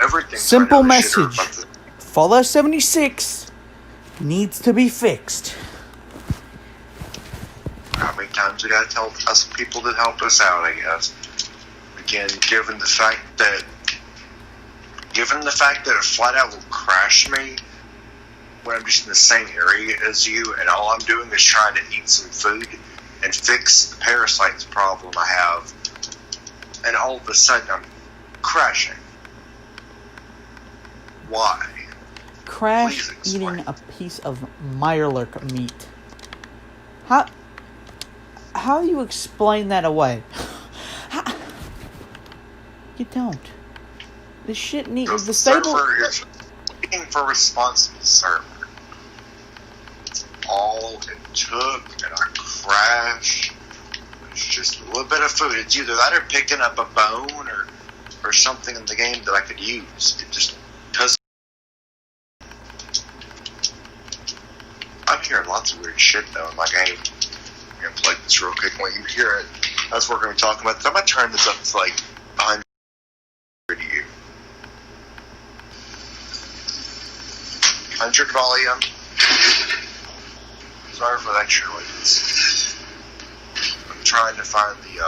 Everything's Simple right now, the shitter message. about the- Fallout 76 needs to be fixed. How many times we gotta tell us people to help us out, I guess. Again, given the fact that it flat out will crash me when I'm just in the same area as you, and all I'm doing is trying to eat some food and fix the parasites problem I have, and all of a sudden I'm crashing. Why? Crash Please explain. eating a piece of Mirelurk meat. How do you explain that away? You don't. This shit needs Because the the stable. server is waiting for responsible server. That's all it took, and I crashed. It's just a little bit of food. It's either that or picking up a bone or something in the game that I could use. It just doesn't. I'm hearing lots of weird shit though in my game. I'm gonna play this real quick when you hear it. That's what we're gonna be talking about. So I'm gonna turn this up to like 100 to you. 100 volume. Sorry for that noise. I'm trying to find the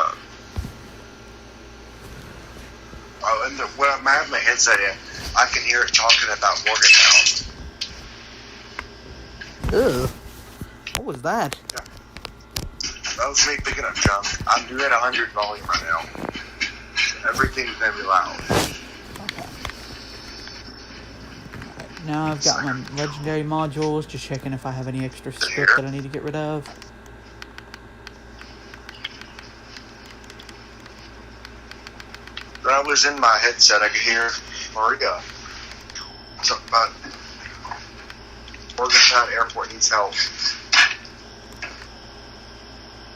oh, and when I have my headset in, I can hear it talking about Morgantown. Ugh. What was that? Yeah. That was me picking up junk. I'm doing 100 volume right now. Everything's very loud. Now I've got my legendary modules, just checking if I have any extra script that I need to get rid of. When I was in my headset, I could hear Maria. Something about Morgantown Airport needs help.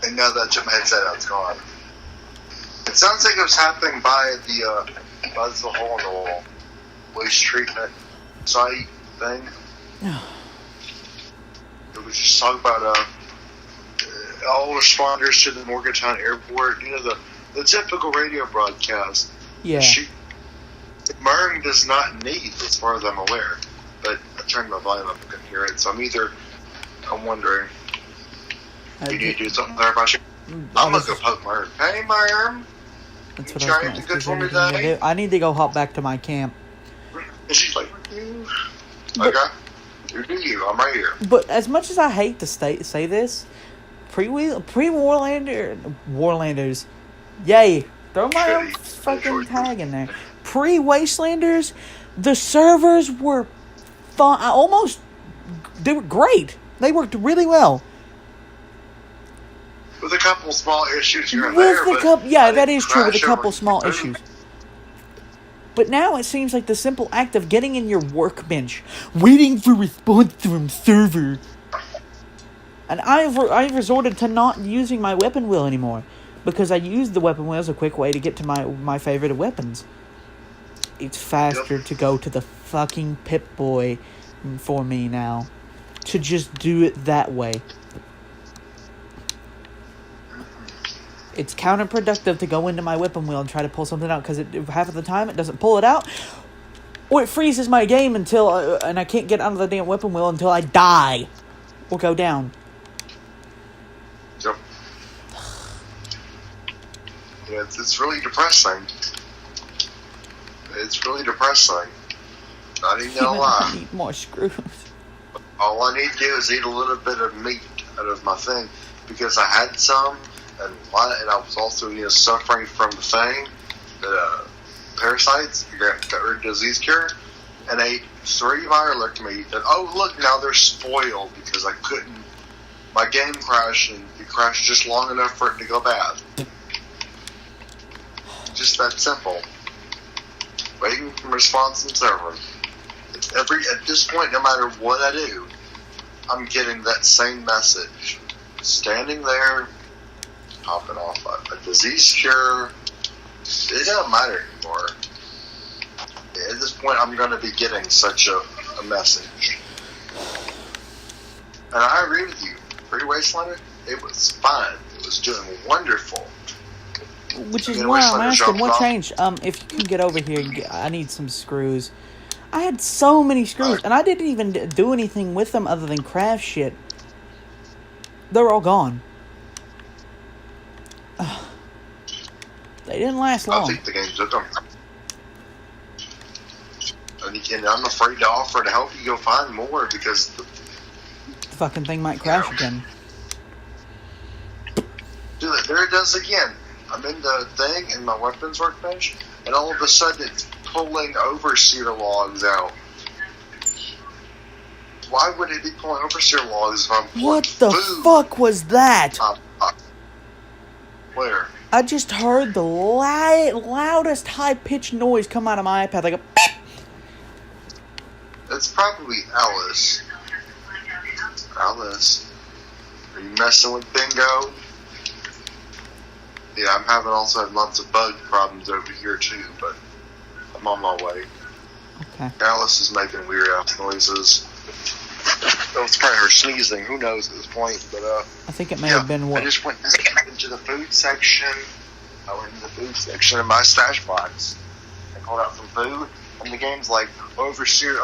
And now that I took my headset out, it's gone. It sounds like it was happening by the hole in the wall waste treatment site thing. It was just talking about all responders to the Morgantown Airport. You know, the typical radio broadcast. Yeah. Mern does not need, as far as I'm aware. But I turned my volume up and couldn't hear it. So I'm wondering, you need to do something there about you? I'm going to go poke Mern. Hey, Mern. That's You what I try was anything good for me gonna today? do. I need to go hop back to my camp. And she's like, okay, you do you. I'm right here. But as much as I hate to say this, Warlanders, yay, throw my own fucking tag in there. Pre-Wastelanders, the servers were fun. They were great. They worked really well. With a couple small issues here and there. That is true, with a couple small issues. But now it seems like the simple act of getting in your workbench, waiting for response from server. And I've resorted to not using my weapon wheel anymore, because I use the weapon wheel as a quick way to get to my favorite weapons. It's faster to go to the fucking Pip-Boy for me now, to just do it that way. It's counterproductive to go into my weapon wheel and try to pull something out, because half of the time it doesn't pull it out, or it freezes my game until and I can't get out of the damn weapon wheel until I die or go down. Yep. Yeah, it's really depressing. It's really depressing. Not even gonna lie. I need more screws. All I need to do is eat a little bit of meat out of my thing, because I had some. And I was also, suffering from the thing, the parasites, the disease cure, and ate 3 Mirelurk meat. And look, now they're spoiled because I couldn't. My game crashed, and it crashed just long enough for it to go bad. Just that simple. Waiting for response and server. At this point, no matter what I do, I'm getting that same message. Standing there, popping off a disease cure. It doesn't matter anymore. At this point, I'm going to be getting such a message. And I agree with you. Pre-Wastelander, it was fine. It was doing wonderful. Which is why I'm asking, what changed? If you can get over here, I need some screws. I had so many screws, and I didn't even do anything with them other than craft shit. They're all gone. They didn't last long. I think the game took them. And I'm afraid to offer to help you go find more because the fucking thing might crash again. Dude, there it does again. I'm in the thing in my weapons workbench, and all of a sudden it's pulling overseer logs out. Why would it be pulling overseer logs if I'm pulling What the fuck was that? Where? I just heard the loudest high-pitched noise come out of my iPad, like a beep. It's probably Alice. Alice, are you messing with Bingo? Yeah, I'm having also had lots of bug problems over here too, but I'm on my way. Okay. Alice is making weird ass noises. Oh, it's probably her sneezing. Who knows at this point? But I think it may have been what. I just went into the food section. I went into the food section in my stash box. I called out some food, and the game's like overseer's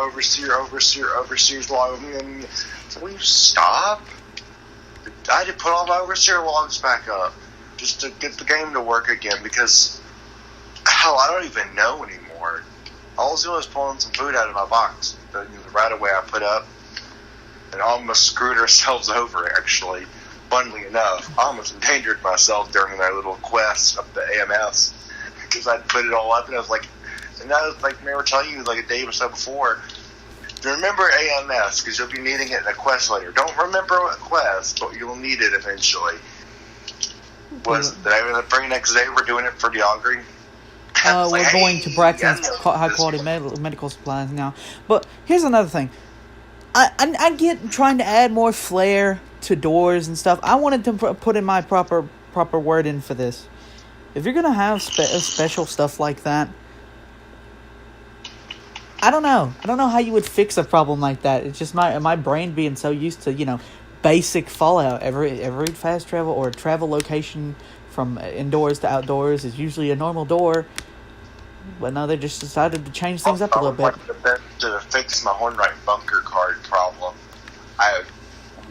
log. So will you stop? I had to put all my overseer logs back up just to get the game to work again because hell, I don't even know anymore. All I was doing was pulling some food out of my box. The right away I put up. And almost screwed ourselves over, actually. Funnily enough, I almost endangered myself during that little quest up the AMS because I'd put it all up, and I was like, and that was like they were telling you like a day or so before. Remember AMS because you'll be needing it in a quest later. Don't remember a quest, but you'll need it eventually. Did I end up bringing next day? We're doing it for Diagri. We're going to Braxton's high quality medical supplies now. But here's another thing. I get trying to add more flair to doors and stuff. I wanted to put in my proper word in for this. If you're gonna have special stuff like that, I don't know how you would fix a problem like that. It's just my brain being so used to basic Fallout. Every fast travel or travel location from indoors to outdoors is usually a normal door. But now they just decided to change things up a little bit. To fix my Hornwright bunker card problem, I have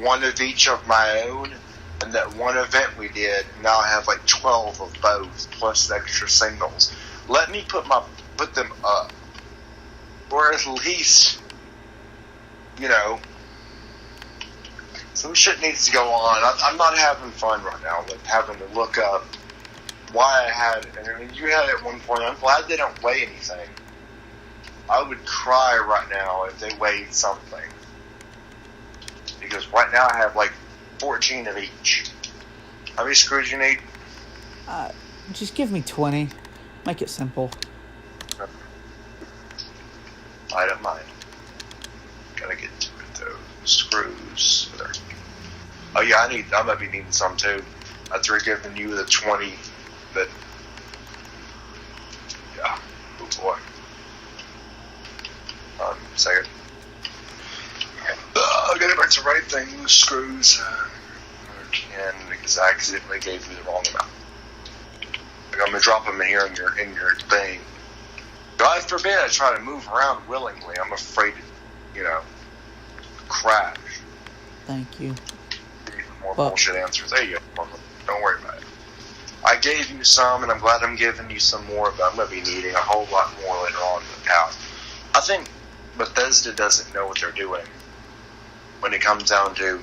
one of each of my own, and that one event we did, now I have like 12 of both, plus extra singles. Let me put them up. Or at least, some shit needs to go on. I'm not having fun right now with having to look up why I had it. I mean, you had it at one point. I'm glad they don't weigh anything. I would cry right now if they weighed something. Because right now I have like 14 of each. How many screws you need? Just give me 20. Make it simple. I don't mind. Gotta get to it though. Screws. There. Oh yeah, I might be needing some too. After giving you the 20 that. Yeah. Oh boy. Second. I gotta write the right thing. Screws. Again, because I accidentally gave you the wrong amount. Like I'm gonna drop them in here in your thing. God forbid I try to move around willingly. I'm afraid to, crash. Thank you. More bullshit answers. There you go. Don't worry about it. I gave you some, and I'm glad I'm giving you some more, but I'm going to be needing a whole lot more later on in the house. I think Bethesda doesn't know what they're doing when it comes down to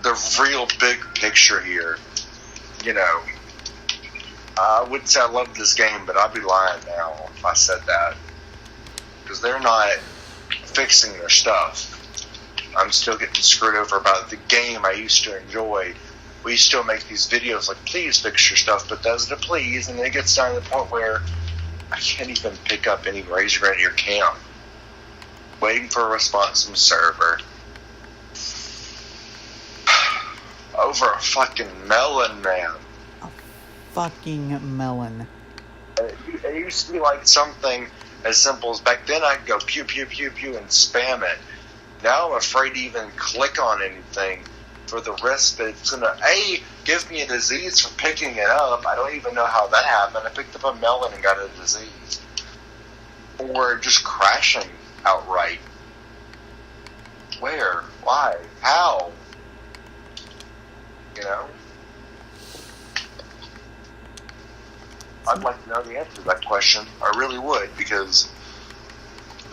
the real big picture here. I would say I love this game, but I'd be lying now if I said that. Because they're not fixing their stuff. I'm still getting screwed over about the game I used to enjoy. We still make these videos like, please fix your stuff, Bethesda, please. And then it gets down to the point where I can't even pick up any Razor at your camp. Waiting for a response from the server. Over a fucking melon, man. Fucking melon. It used to be like something as simple as back then I could go pew pew pew pew and spam it. Now I'm afraid to even click on anything for the risk that it's going to, A, give me a disease for picking it up. I don't even know how that happened. I picked up a melon and got a disease. Or just crashing outright. Where? Why? How? You know? I'd like to know the answer to that question. I really would, because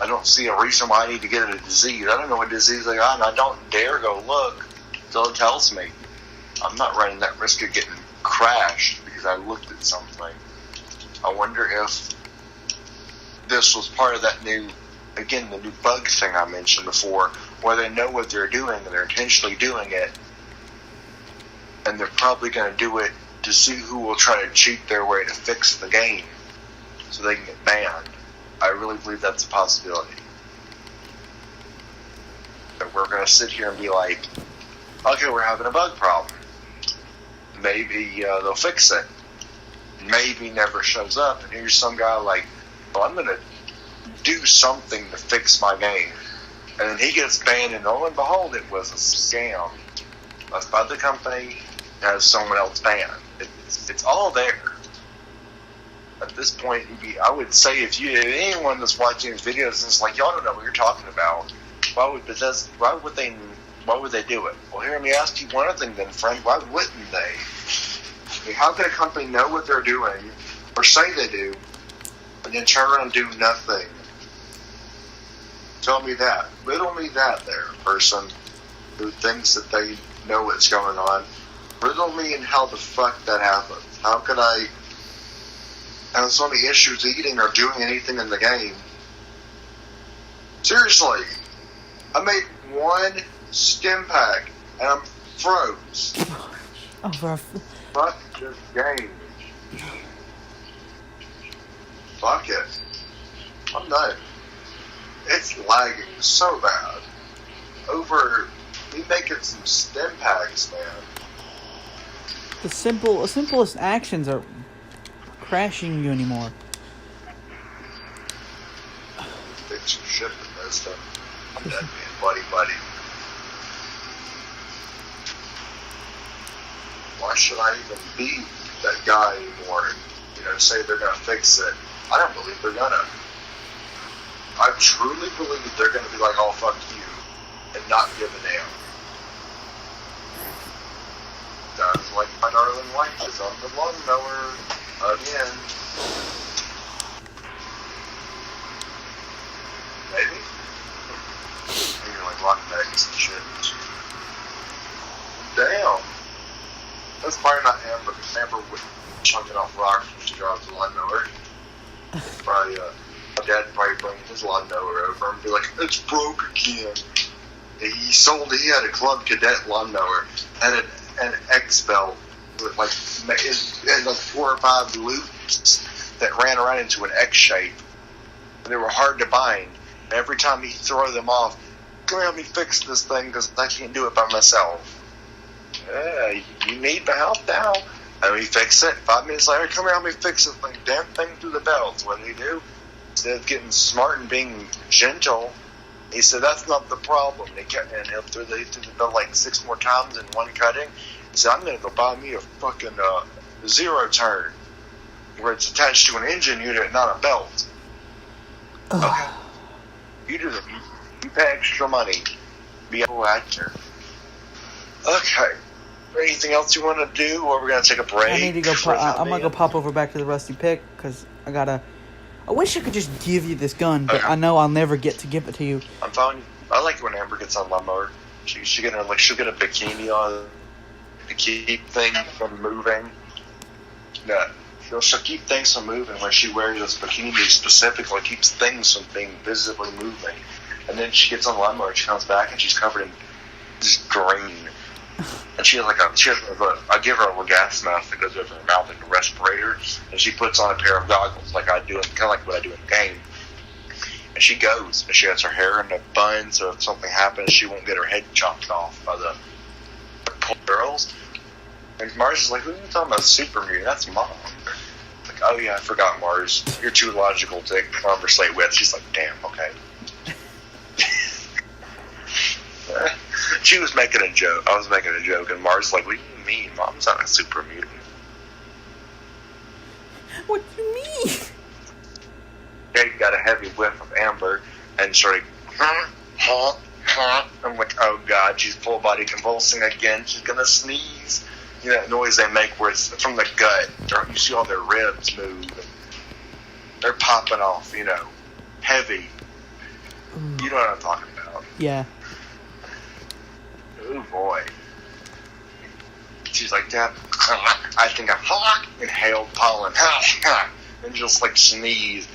I don't see a reason why I need to get a disease. I don't know what disease I got, and I don't dare go look until it tells me. I'm not running that risk of getting crashed because I looked at something. I wonder if this was part of that new, again, the new bug thing I mentioned before, where they know what they're doing and they're intentionally doing it, and they're probably going to do it to see who will try to cheat their way to fix the game so they can get banned. I really believe that's a possibility. That we're going to sit here and be like, okay, we're having a bug problem. Maybe they'll fix it. Maybe never shows up, and here's some guy like, well, I'm going to do something to fix my game. And then he gets banned, and lo and behold, it was a scam. That's by the company, has someone else banned. It's all there. At this point, I would say if anyone that's watching these videos is like, y'all don't know what you're talking about, why would they do it? Well, here, let me ask you one other thing then, friend. Why wouldn't they? I mean, how can a company know what they're doing, or say they do, and then turn around and do nothing? Tell me that. Riddle me that there, person who thinks that they know what's going on. Riddle me in how the fuck that happens. How could I have so many issues eating or doing anything in the game? Seriously. I made one stim pack and I'm froze. Oh, bro. Fuck this game. Fuck it. I'm done. It's lagging so bad. Over me making some stim packs, man. The simplest actions are crashing you anymore. Fix your shit with that stuff. I'm dead, man. Buddy. Why should I even be that guy anymore? Say they're gonna fix it. I don't believe they're gonna. I truly believe they're gonna be like, oh, fuck you, and not give a damn. Sounds like my darling wife is on the lawnmower again. Maybe? Maybe like rock bags and shit. Damn. That's probably not Amber, because Amber would chunking off rocks when she drives the lawnmower. Probably, my dad would probably bring his lawnmower over and be like, it's broke again. He had a Club Cadet lawnmower and an X belt with like 4 or 5 loops that ran around into an X shape. And they were hard to bind. And every time he'd throw them off, come help me fix this thing because I can't do it by myself. Yeah, you need my help now. And we fix it. 5 minutes later, come here, help me fix this thing. Damn thing through the belts. What did he do? Instead of getting smart and being gentle, he said, that's not the problem. And he'll through the belt like 6 more times in one cutting. He said, I'm going to go buy me a fucking zero turn where it's attached to an engine unit, not a belt. Okay. You do the, you pay extra money. Be a actor. Okay. Anything else you want to do, or we're going to take a break? I need to go. I'm going to go pop over back to the Rusty Pick, because I wish I could just give you this gun, but I know I'll never get to give it to you. I'm fine. I like it when Amber gets on lawnmower. She'll get a bikini on to keep things from moving. No, she'll keep things from moving when she wears this bikini. Specifically, keeps things from being visibly moving. And then she gets on the lawnmower and she comes back and she's covered in just green. And I give her a gas mask that goes over her mouth like a respirator, and she puts on a pair of goggles like I do, kind of like what I do in the game. And she goes, and she has her hair in a bun, so if something happens, she won't get her head chopped off by the girls. And Mars is like, who are you talking about, Super Mutant? That's Mom. It's like, oh yeah, I forgot, Mars. You're too logical to conversate with. She's like, damn, okay. She was making a joke. I was making a joke, and Mark's like, "What do you mean? Mom's not a super mutant." What do you mean? Jake got a heavy whiff of amber and started, I'm like, oh god, she's full body convulsing again. She's gonna sneeze. You know that noise they make where it's from the gut. You see all their ribs move. They're popping off, you know, heavy. You know what I'm talking about. Yeah. Oh boy. She's like, Dad, I think I inhaled pollen. And just like sneeze.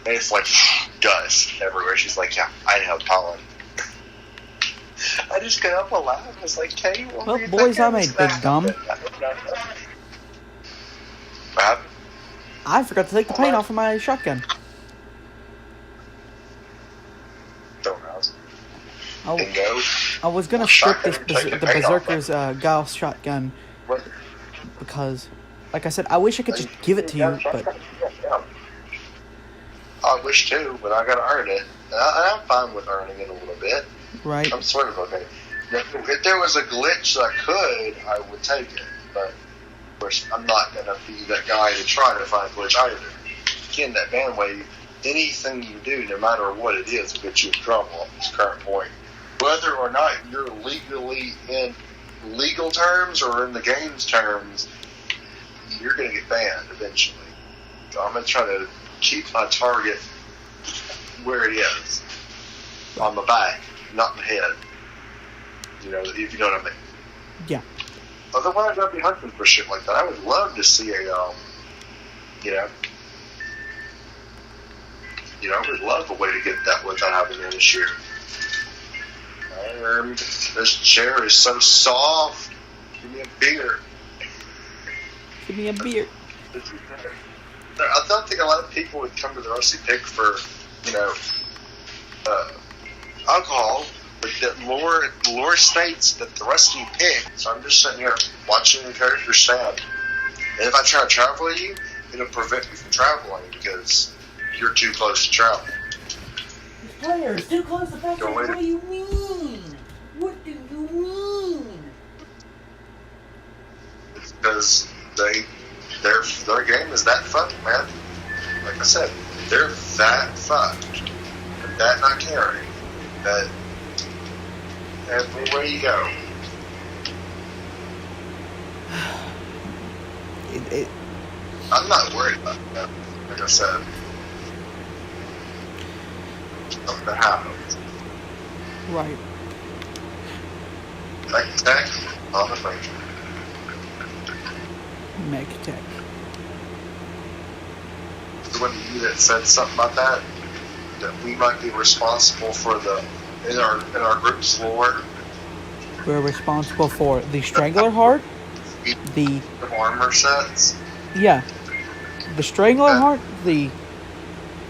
And it's like dust everywhere. She's like, yeah, I inhaled pollen. I just got up and laughed. I was like, Kate, well, boys, I made big dumb. I forgot to take the paint off of my shotgun. I was gonna strip the Berserker's Gauss shotgun because, like I said, I wish I could just give it to you, but I wish too, but I gotta earn it. I'm fine with earning it a little bit. Right. I'm sort of okay. If there was a glitch that I would take it, but of course I'm not gonna be that guy to try to find a glitch either. Again, that bandwave, anything you do, no matter what it is, will get you in trouble at this current point. Whether or not you're legally in legal terms or in the game's terms, you're going to get banned eventually. So I'm going to try to keep my target where it is. On the back, not in the head. You know, if you know what I mean. Yeah. Otherwise, I'd be hunting for shit like that. I would love to see a, I would love a way to get that without having an issue. This chair is so soft. Give me a beer. Give me a beer. I don't think a lot of people would come to the Rusty Pick for, alcohol, but that lore states that the Rusty Pick. So I'm just sitting here watching the character stab. And if I try to travel with you, it'll prevent me from traveling because you're too close to travel. Players, too close to travel. What do you mean? What do you mean? It's because their game is that fucked, man. Like I said, they're that fucked. And that not caring. That everywhere you go. I'm not worried about that. Like I said. Something happens. Right. Mech Tech on the Ranger. Mech Tech. The one of you that said something about that we might be responsible for in our group's lore. We're responsible for the Strangler Heart, the armor sets. Yeah, the Strangler Heart, the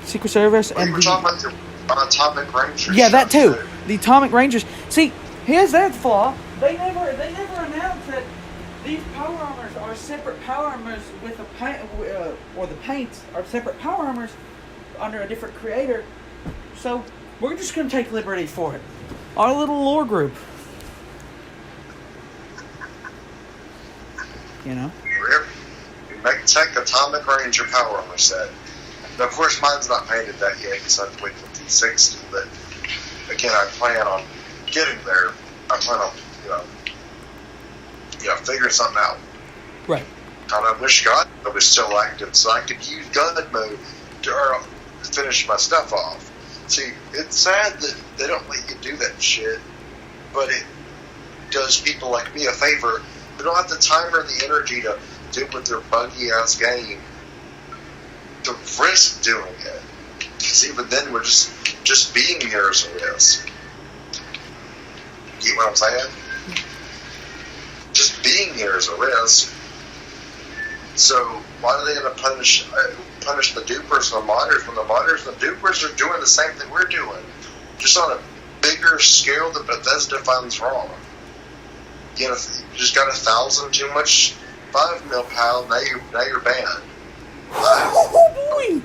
Secret Service, and the talking about Atomic Rangers. Yeah, that too. The Atomic Rangers. See, here's that flaw. They never announced that these power armors are separate power armors with or the paints are separate power armors under a different creator. So we're just going to take liberty for it. Our little lore group. You know? Mech Tech Atomic Ranger Power Armor set. Now, of course, mine's not painted that yet because I have to wait for T60, but again, I plan on getting there. I plan on, figuring something out. Right. And I wish God it was still active so I could use gun mode to finish my stuff off. See, it's sad that they don't let you do that shit, but it does people like me a favor. They don't have the time or the energy to do with their buggy ass game to risk doing it. Because even then, we're just being here is a risk. Get what I'm saying? Just being here is a risk. So why are they going to punish the dupers and the modders when the modders and the dupers are doing the same thing we're doing, just on a bigger scale that Bethesda finds wrong? You just got 1,000 too much 5 mil, pal. Now you're banned. Oh boy!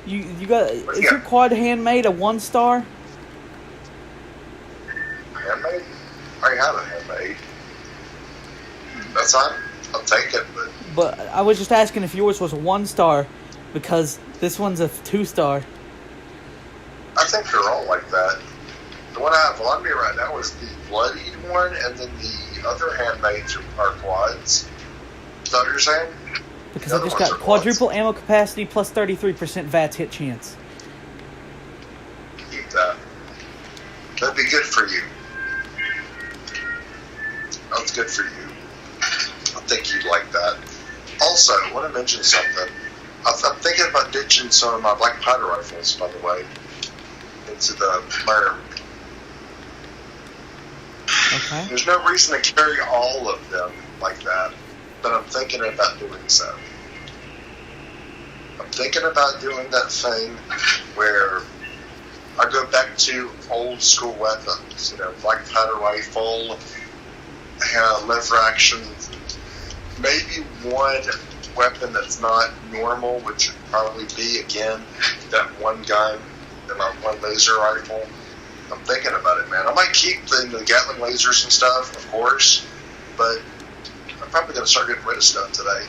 You got? Is your quad handmade a 1-star? Handmade? I have a handmade. That's fine. I'll take it, But I was just asking if yours was a 1-star, because this one's a 2-star. I think they're all like that. The one I have on me right now is the bloodied one, and then the other handmaids are quads. Is that what you're saying? Because I just got quadruple ammo capacity plus 33% VATS hit chance. Keep that. That'd be good for you. That's good for you. I think you'd like that. Also, I want to mention something. I'm thinking about ditching some of my black powder rifles, by the way, into the berm. Okay. There's no reason to carry all of them like that, but I'm thinking about doing so. I'm thinking about doing that thing where I go back to old school weapons, black powder rifle, lever action, maybe one weapon that's not normal, which would probably be, again, that one gun and my one laser rifle. I'm thinking about it, man. I might keep the Gatling lasers and stuff, of course, but I'm probably going to start getting rid of stuff today.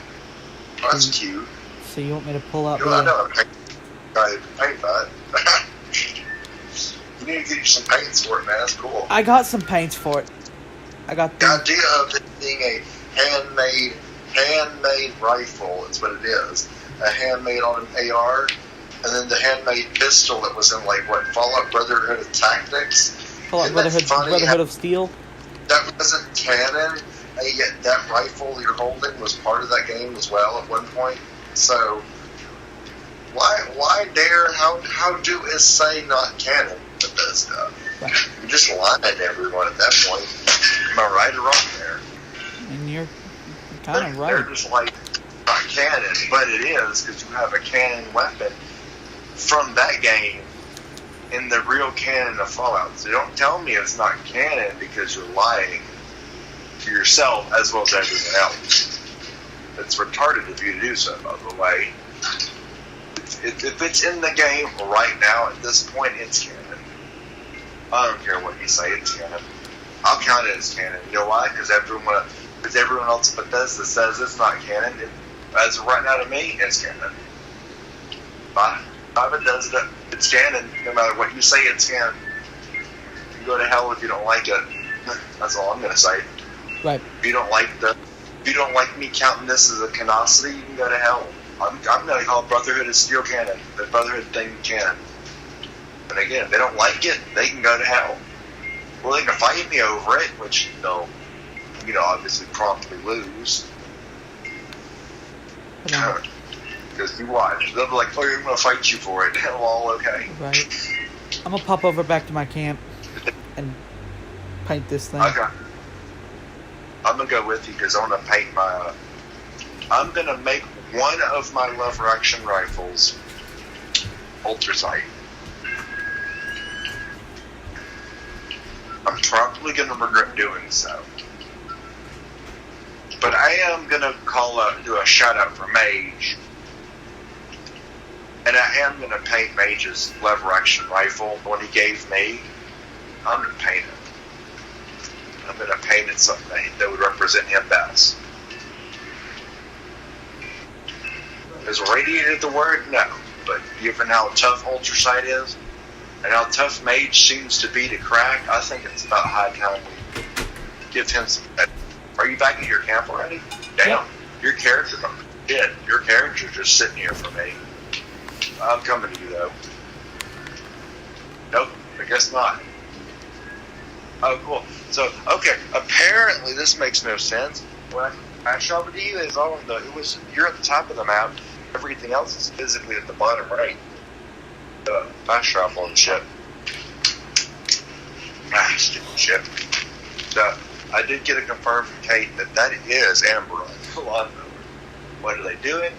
Oh, that's cute. So you want me to pull out I know I paint that. You need to get you some paints for it, man. That's cool. I got some paints for it. I got the idea of it being a handmade rifle is what it is. A handmade on an AR, and then the handmade pistol that was in Fallout Brotherhood of Tactics. Fallout Brotherhood of Steel. That wasn't canon, and yet that rifle you're holding was part of that game as well at one point. So why dare? How do is say not canon with that stuff? Right. You're just lying to everyone at that point. Am I right or wrong there? And you're kind of right. They're just like, not canon, but it is, because you have a canon weapon from that game in the real canon of Fallout. So don't tell me it's not canon because you're lying to yourself as well as everyone else. It's retarded of you to do so, by the way. If it's in the game right now, at this point, it's canon. I don't care what you say, it's canon. I'll count it as canon. You know why? Because everyone else at Bethesda says it's not canon. As of right now to me, it's canon. If it does it, it's canon. No matter what you say, it's canon. You can go to hell if you don't like it. That's all I'm going to say. Right. If you don't like me counting this as a canosity, you can go to hell. I'm going to call Brotherhood of Steel canon. The Brotherhood thing canon. And again, if they don't like it, they can go to hell. Well, they can fight me over it, which they'll, obviously promptly lose. Because you watch. They'll be like, oh, you're going to fight you for it. Well, okay. Right. I'm going to pop over back to my camp and paint this thing. Okay. I'm going to go with you because I want to paint my... I'm going to make one of my lever action rifles ultrasight. I'm probably going to regret doing so. But I am going to do a shout out for Mage. And I am going to paint Mage's lever action rifle, the one he gave me. I'm going to paint it. I'm going to paint it something that would represent him best. Is radiated the word? No. But given how tough ultrasight is, and how tough Mage seems to be to crack, I think it's about high time we give him some... Are you back at your camp already? Damn. Yep. Your character... Your character's just sitting here for me. I'm coming to you, though. Nope, I guess not. Oh, cool. So, okay, apparently this makes no sense. When I showed it to you, you're at the top of the map. Everything else is physically at the bottom right. Fast travel and shit. Stupid shit. So, I did get a confirm from Kate that is Amber on the lawnmower. What are they doing?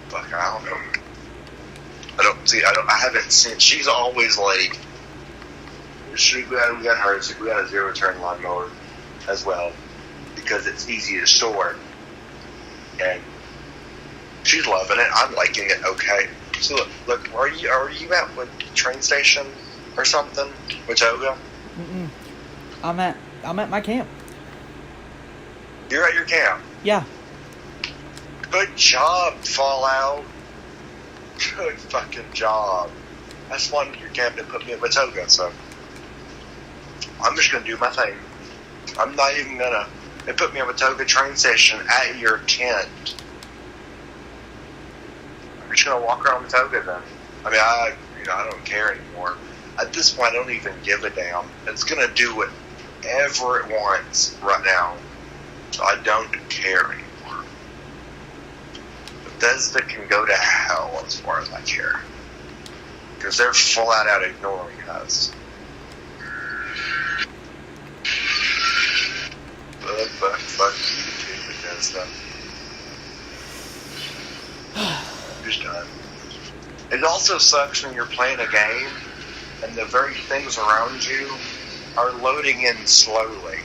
Fuck, I don't know. I haven't seen. She's always late. We got hers. We got a zero turn lawnmower as well because it's easy to store, and she's loving it. I'm liking it. Okay. So look. Are you at what train station or something? Watoga? I'm at my camp. You're at your camp? Yeah. Good job, Fallout. Good fucking job. I just wanted your camp to put me in Watoga, so I'm just gonna do my thing. I'm not even gonna. They put me in Watoga train station at your tent. I'm just gonna walk around Watoga then. I mean, I don't care anymore. At this point, I don't even give a damn. It's gonna do whatever it wants right now. So I don't care anymore. Bethesda can go to hell as far as I care. Because they're flat out ignoring us. Fuck you too, Bethesda. Just done. It also sucks when you're playing a game and the very things around you are loading in slowly.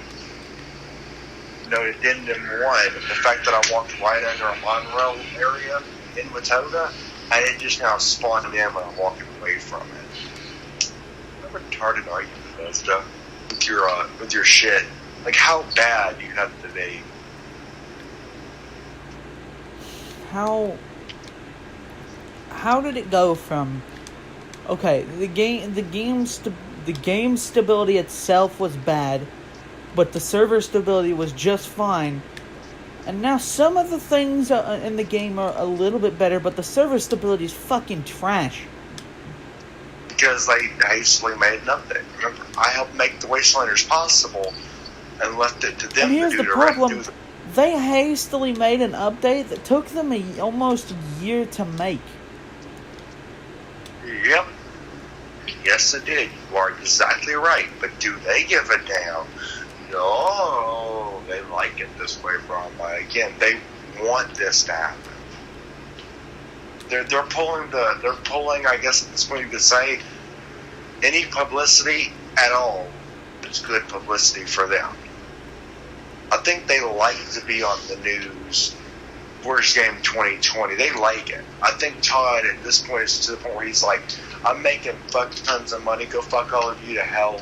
You know, Addendum 1, the fact that I walked right under a monorail area in Watoga, and it just now spawned in when I'm walking away from it. How retarded are you, Bethesda, with your shit? Like, how bad do you have to be? How did it go from... Okay, the game stability itself was bad, but the server stability was just fine. And now some of the things in the game are a little bit better, but the server stability is fucking trash. Because they hastily made an update. Remember, I helped make the Wastelanders possible and left it to them and here's to do the the problem. right. They hastily made an update that took them almost a year to make. Yep. Yes, it did. You are exactly right. But do they give a damn? No. They like it this way, Brahma. Again, they want this to happen. They're pulling, I guess at this point you could say, any publicity at all is good publicity for them. I think they like to be on the news. Worst game 2020. They like it. I think Todd at this point is to the point where he's like, I'm making fuck tons of money. Go fuck all of you to hell.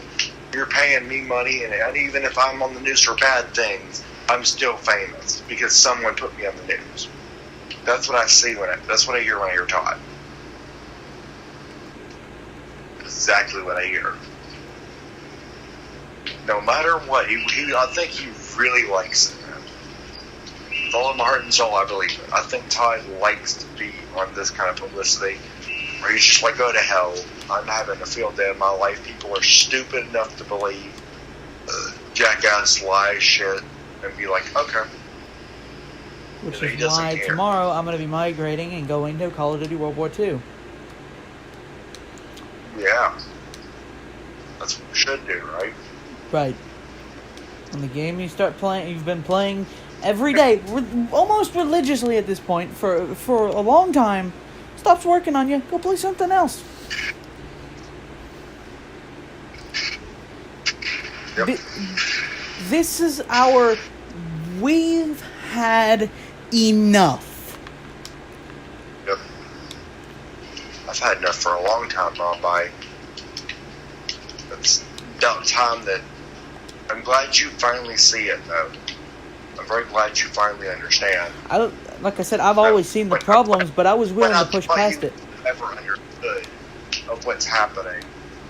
You're paying me money, and even if I'm on the news for bad things, I'm still famous because someone put me on the news. That's what I see that's what I hear when I hear Todd. Exactly what I hear. No matter what, I think he really likes it. With all of my heart and soul, I believe it. I think Todd likes to be on this kind of publicity, where he's just like, go to hell. I'm having a field day of my life. People are stupid enough to believe jackass lie shit and be like, okay. Which is why tomorrow I'm going to be migrating and going to Call of Duty World War II. Yeah. That's what you should do, right? Right. When the game you've been playing every day, almost religiously at this point, for a long time, stops working on you, go play something else. Yep. This is we've had enough. Yep. I've had enough for a long time, Bombay. It's about time that I'm glad you finally see it, though. I'm very glad you finally understand. Like I said, I've always seen the problems, but I was willing to push past it. Never understood of what's happening,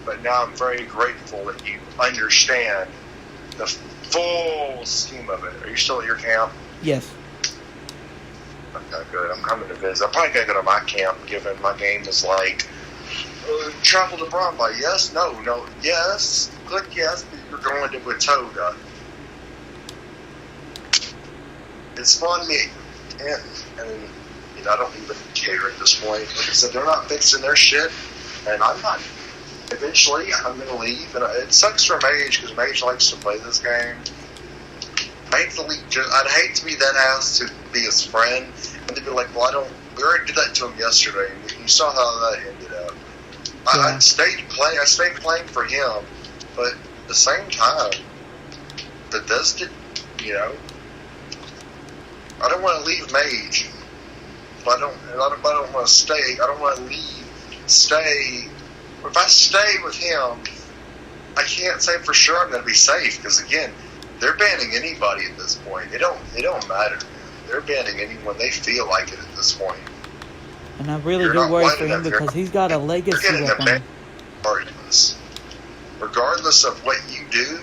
but now I'm very grateful that you understand the full scheme of it. Are you still at your camp? Yes. Okay, good. I'm coming to visit. I'm probably going to go to my camp, given my game is like, travel to Brahma. Yes? No. Yes? Click yes, but you're going to Watoga. It's fun me. And I don't even care at this point. Like I said, they're not fixing their shit, and I'm not. Eventually, I'm going to leave, and it sucks for Mage, because Mage likes to play this game. I'd hate to be that ass to be his friend, and to be like, well, we already did that to him yesterday, and you saw how that ended up. Yeah. I stayed playing for him, but at the same time, Bethesda, I don't want to leave Mage. But I don't want to stay. I don't want to leave. Stay. If I stay with him, I can't say for sure I'm going to be safe because again, they're banning anybody at this point. It don't matter. They're banning anyone they feel like it at this point. And I really do worry for him because he's got a legacy weapon. Regardless of what you do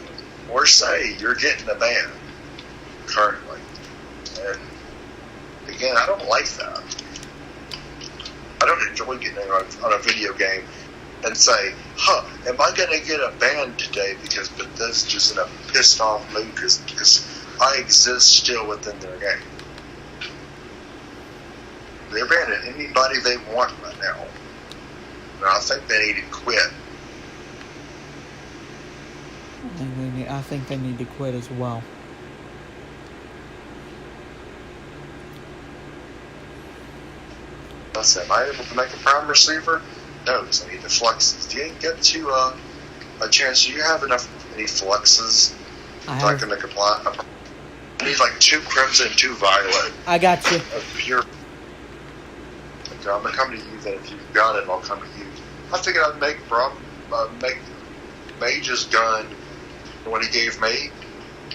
or say, you're getting a ban currently. And again, I don't like that. I don't enjoy getting on a video game and say, am I going to get a ban today because Bethesda's in a pissed off mood because I exist still within their game. They're banning anybody they want right now. And I think they need to quit. I think they need to quit as well. Listen, am I able to make a prime receiver? No, because I need the flexes. Do you get to a chance? Do you have any flexes I can make a plot? I need like 2 crimson, 2 violet. I got you. Pure. Okay, I'm gonna come to you then. If you've got it, I'll come to you. I figured I'd make Mage's gun, what he gave me,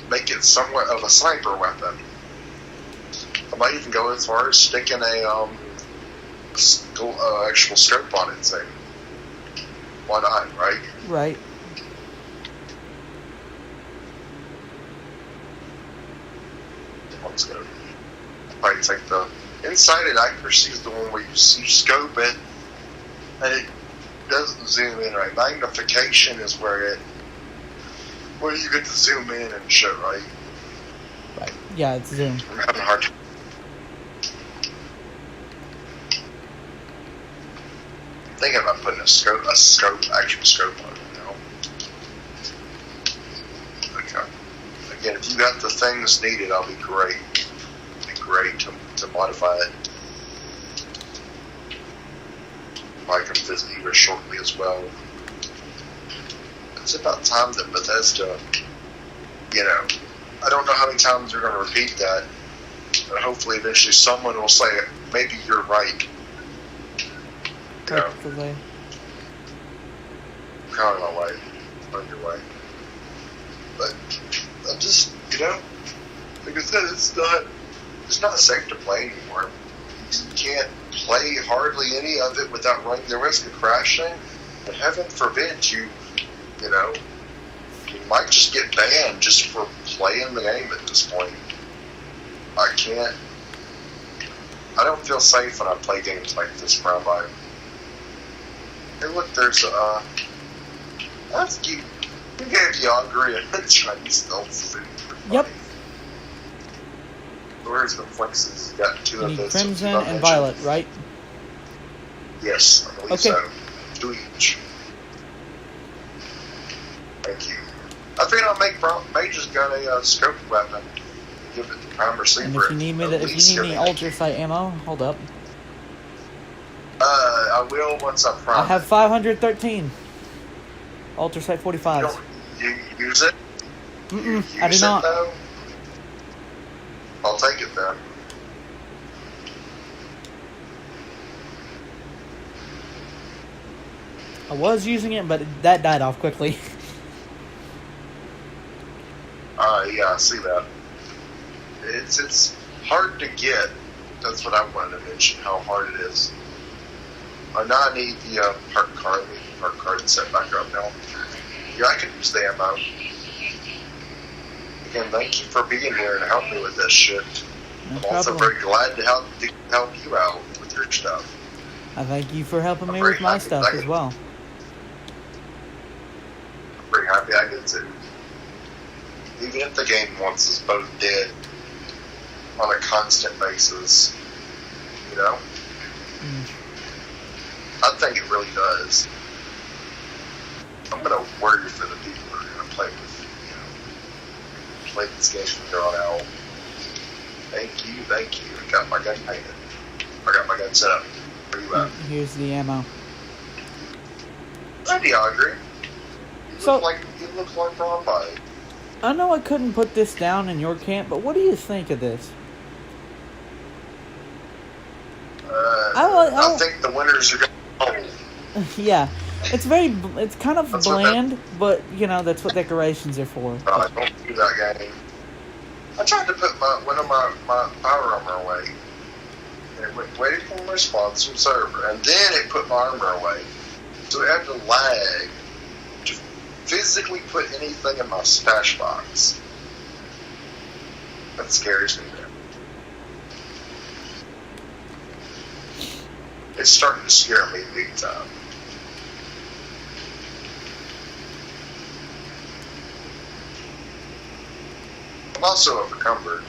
make it somewhat of a sniper weapon. I might even go as far as sticking a actual scope on it and say, why not, right? Right. One scope. Probably take the insighted accuracy is the one where you scope it and it doesn't zoom in right. Magnification is where you get to zoom in and shit, right? Right. Yeah, it's zoom. I'm having a hard time. Thinking about putting actual scope on it now. Okay. Again, if you got the things needed, I'll be great. It'd be great to modify it. I can visit you shortly as well. It's about time that Bethesda, I don't know how many times they're going to repeat that, but hopefully eventually someone will say, maybe you're right. Hopefully. Kind of my way, on your way. But I just, like I said, it's not safe to play anymore. You can't play hardly any of it without running the risk of crashing. And heaven forbid you might just get banned just for playing the game at this point. I don't feel safe when I play games like this, Rabbi. Hey, look, there's you gave Yagri a Chinese stealth suit. Yep. Where's the flexes? You got 2 of those. Crimson and violet, right? Yes, I believe so. 2 each. Thank you. I think I'll make Mage's gun a scope weapon. Give it the prime receiver. And if you need any ultrasight ammo, hold up. I will once I prime. I have 513. Ultrasight 45s. You use it? I do not. Though? I'll take it then. I was using it, but that died off quickly. Yeah, I see that. It's hard to get. That's what I wanted to mention, how hard it is. Now I need the park card set back up now. Yeah, I can use the ammo. Again, thank you for being here and helping me with this shit. No I'm also very glad to help you out with your stuff. I thank you for helping me with my stuff as well. I'm pretty happy I did too. Even if the game wants us both dead on a constant basis, I think it really does. I'm gonna worry for the people who are gonna play this game from here on out. Thank you. I got my gun painted. I got my gun set up. Where you at? Here's the ammo. I agree. You look like Rombody. I know I couldn't put this down in your camp, but what do you think of this? I think the winners are going to hold. Yeah. It's kind of bland, but, that's what decorations are for. I don't do that game. I tried to put one of my power armor away. And it waited for my response from server. And then it put my armor away. So it had to lag to physically put anything in my stash box. That scares me, man. It's starting to scare me big time. I'm also encumbered,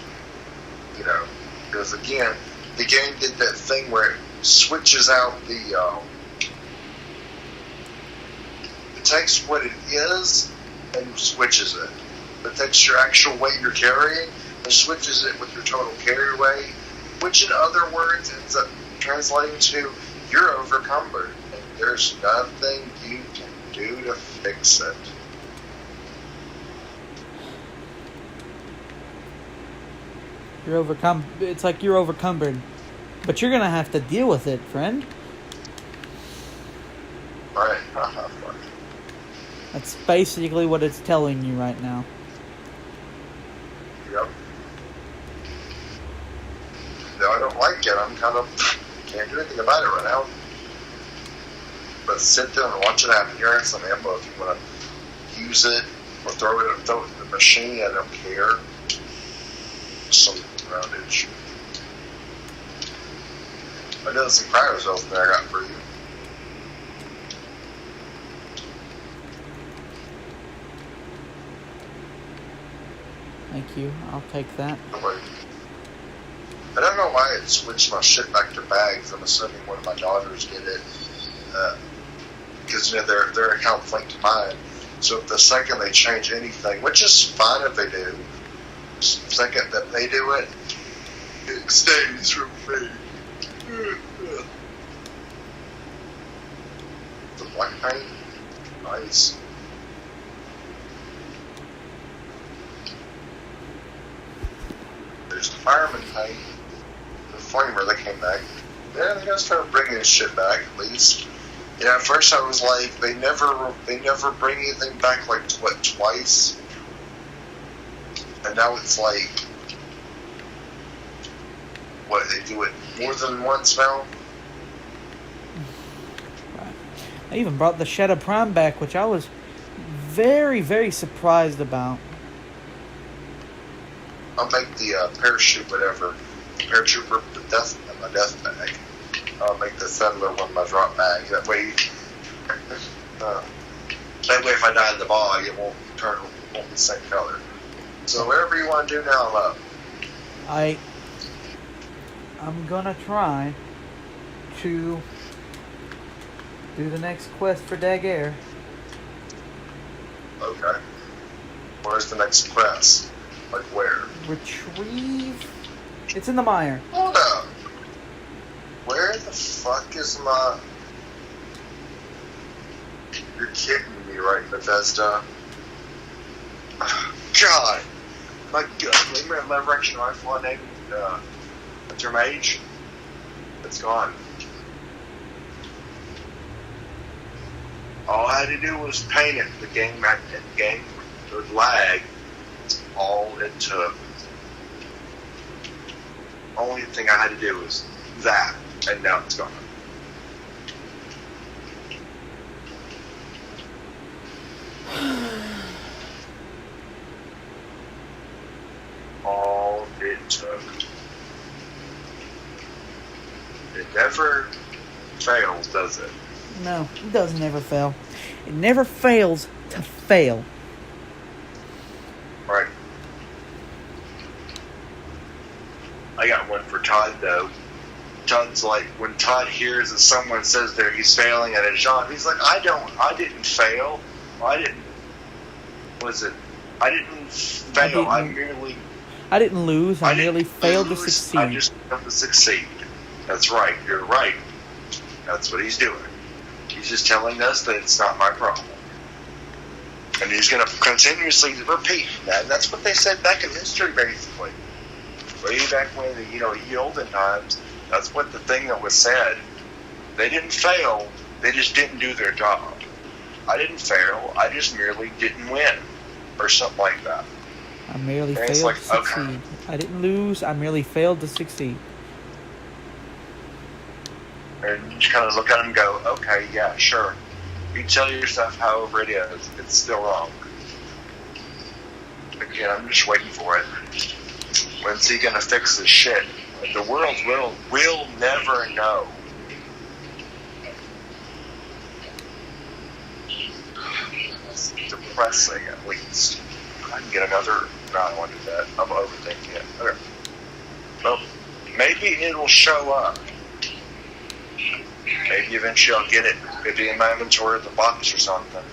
because again, the game did that thing where it switches out it takes what it is and switches it. It takes your actual weight you're carrying and switches it with your total carry weight, which in other words ends up translating to you're overcumbered and there's nothing you can do to fix it. It's like you're overcumbered. But you're gonna have to deal with it, friend. Right. That's basically what it's telling you right now. Yep. No, I don't like it. I'm kind of can't do anything about it right now. But sit there and watch it happen. Here are some ammo if you want to use it or throw it in the machine. I don't care. Some roundage. I know some cryo cells there I got for you. Thank you. I'll take that. I don't know why it switched my shit back to bags. I'm assuming one of my daughters did it. Because their account's linked to mine. So if the second they change anything, which is fine if they do, the second that they do it, it stays from me. The black paint, nice. There's the fireman paint, the flamer that came back. Yeah, they gotta start bringing this shit back at least. At first I was like, they never bring anything back like twice, and now it's like, what, they do it more than once now? I even brought the Shadow Prime back, which I was very, very surprised about. I'll make the parachute whatever. Paratrooper, my death bag. I'll make the settler one my drop bag. That way if I die in the bog, it won't be the same color. So whatever you want to do now, I'm up. I'm gonna try to do the next quest for Daguerre. Okay. Where's the next quest? Like where? Retrieve. It's in the mire. Hold up. Where the fuck is my... You're kidding me, right, Bethesda? God. My lever action rifle I named Winter Mage. It's gone. All I had to do was paint it. The game would lag. That's all it took. Only thing I had to do was that, and now it's gone. All it took. It never fails, does it? No, it doesn't ever fail. It never fails to fail. Right. I got one for Todd, though. Todd's like, when Todd hears that someone says there he's failing at a job, he's like, I didn't fail. I didn't fail. I didn't lose. I merely failed to succeed. I just failed to succeed. That's right. You're right. That's what he's doing. He's just telling us that it's not my problem. And he's going to continuously repeat that. And that's what they said back in history, basically. Way back when, the olden times, that's what the thing that was said. They didn't fail. They just didn't do their job. I didn't fail. I just merely didn't win, or something like that. I merely failed to succeed. Okay. I didn't lose. I merely failed to succeed. And you just kind of look at them and go, okay, yeah, sure. You tell yourself however it is, it's still wrong. Again, I'm just waiting for it. When's he gonna fix this shit? The world will never know. It's depressing, at least. I can get another. No, I don't want to do that. I'm overthinking it. Okay. Well, maybe it'll show up. Maybe eventually I'll get it. Maybe in my inventory of the box or something.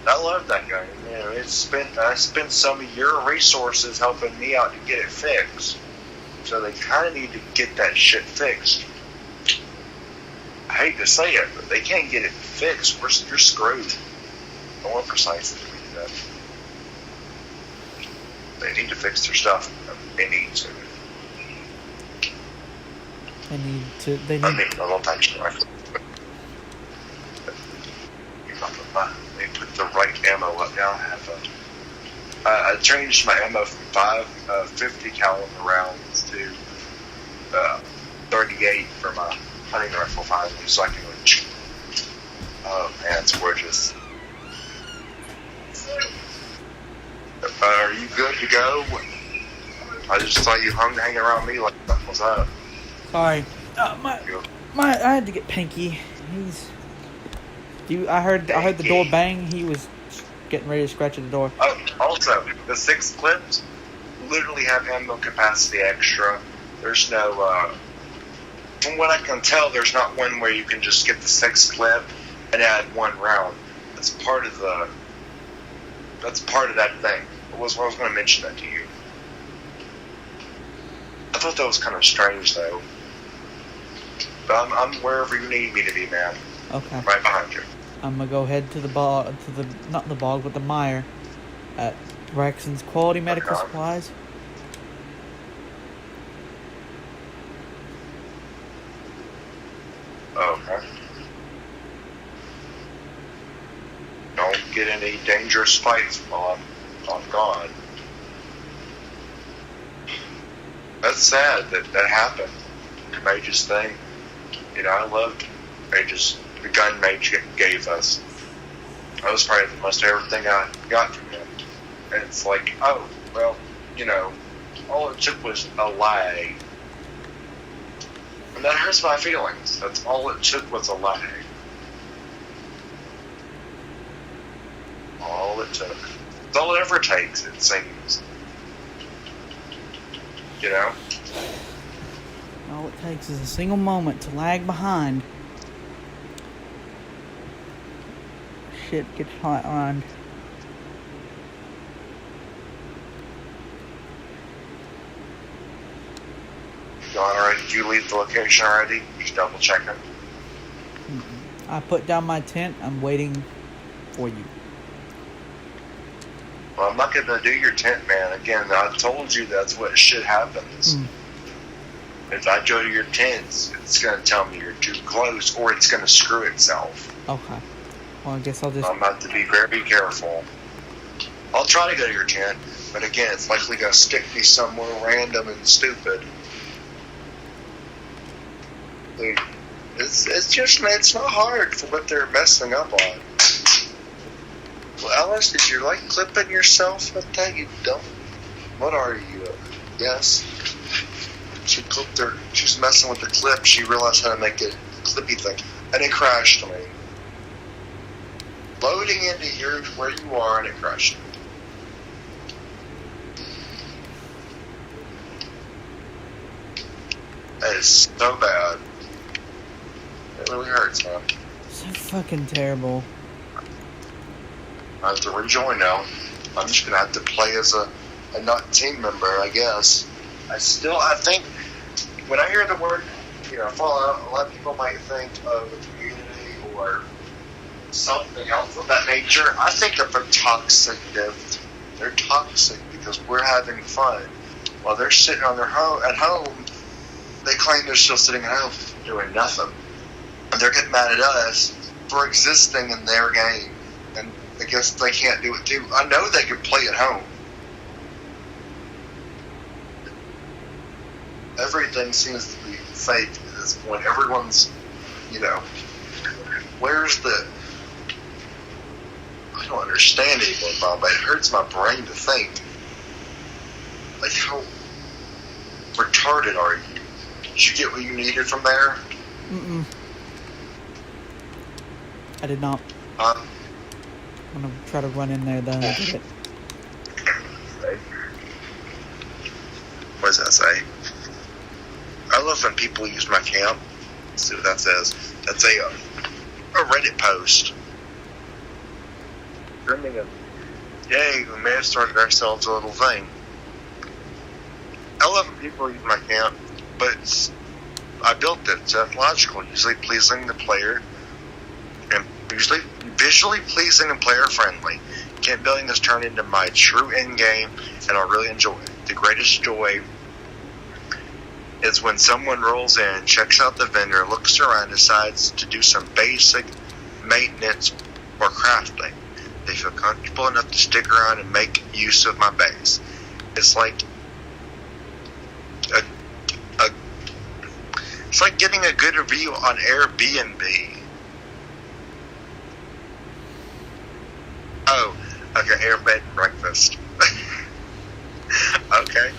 I love that game. You know, I spent some of your resources helping me out to get it fixed. So they kind of need to get that shit fixed. I hate to say it, but they can't get it fixed. You're screwed. No one precisely can do that. They need to fix their stuff. They need to. They need. I mean, a long time rifle. They put the right ammo up. Now I have I changed my ammo from 50 caliber rounds to 38 for my hunting rifle finally, so I can like, oh man, it's gorgeous. Are you good to go? I just saw you hanging around me like, what's up? Sorry, I had to get Pinky. I heard the door bang. He was getting ready to scratch at the door. Oh, also, the 6 clips literally have ammo capacity extra. There's no, from what I can tell, there's not one where you can just get the 6 clip and add 1 round. That's part of that thing. I was going to mention that to you. I thought that was kind of strange, though. But I'm wherever you need me to be, man. Okay. Right behind you. I'm gonna go head to the bog, not the bog, but the mire at Braxton's Quality Medical Supplies. Okay. Don't get any dangerous fights while I'm gone. That's sad that happened. Mage's thing. You know, I loved Mage's. The gun Mage gave us. That was probably the most favorite thing I got from him. And it's like, oh, well, you know, all it took was a lag. And that hurts my feelings. That's all it took was a lag. All it took. It's all it ever takes, it seems. You know? All it takes is a single moment to lag behind. Shit gets flatlined. Did you leave the location already? Just double checking. I put down my tent. I'm waiting for you. Well, I'm not going to do your tent, man. Again, I told you that's what shit happens. If I go to your tents, it's going to tell me you're too close, or it's going to screw itself. Okay. Well, I guess I'll just... I'm about to be very careful. I'll try to go to your tent, but again, it's likely going to stick me somewhere random and stupid. It's not hard for what they're messing up on. Well, Alice, did you like clipping yourself with that? You don't. What are you? Yes. She's messing with the clip. She realized how to make it a clippy thing, and it crashed me. Loading into here where you are, and it crashed. That is so bad. It really hurts, man. So fucking terrible. I have to rejoin now. I'm just gonna have to play as a not team member, I guess. I think when I hear the word, Fallout, a lot of people might think of a community or something else of that nature. I think of a toxic gift. They're toxic because we're having fun while they're sitting on at home. They claim they're still sitting at home doing nothing. And they're getting mad at us for existing in their game. And I guess they can't do it too. I know they can play at home. Everything seems to be fake at this point. Everyone's, where's the... I don't understand anymore, Bob. It hurts my brain to think. Like, how retarded are you? Did you get what you needed from there? Mm-mm. I did not. I'm gonna try to run in there, though. I did it. What does that say? I love when people use my camp. Let's see what that says. That's a Reddit post. Yay, we may have started ourselves a little thing. I love when people use my camp, but I built it. It's ethological, usually pleasing the player, and usually visually pleasing and player friendly. Camp building has turned into my true end game, and I really enjoy it. The greatest joy is when someone rolls in, checks out the vendor, looks around, decides to do some basic maintenance or crafting. They feel comfortable enough to stick around and make use of my base. It's like it's like getting a good review on Airbnb. Oh, okay, Air Bed and Breakfast. Okay.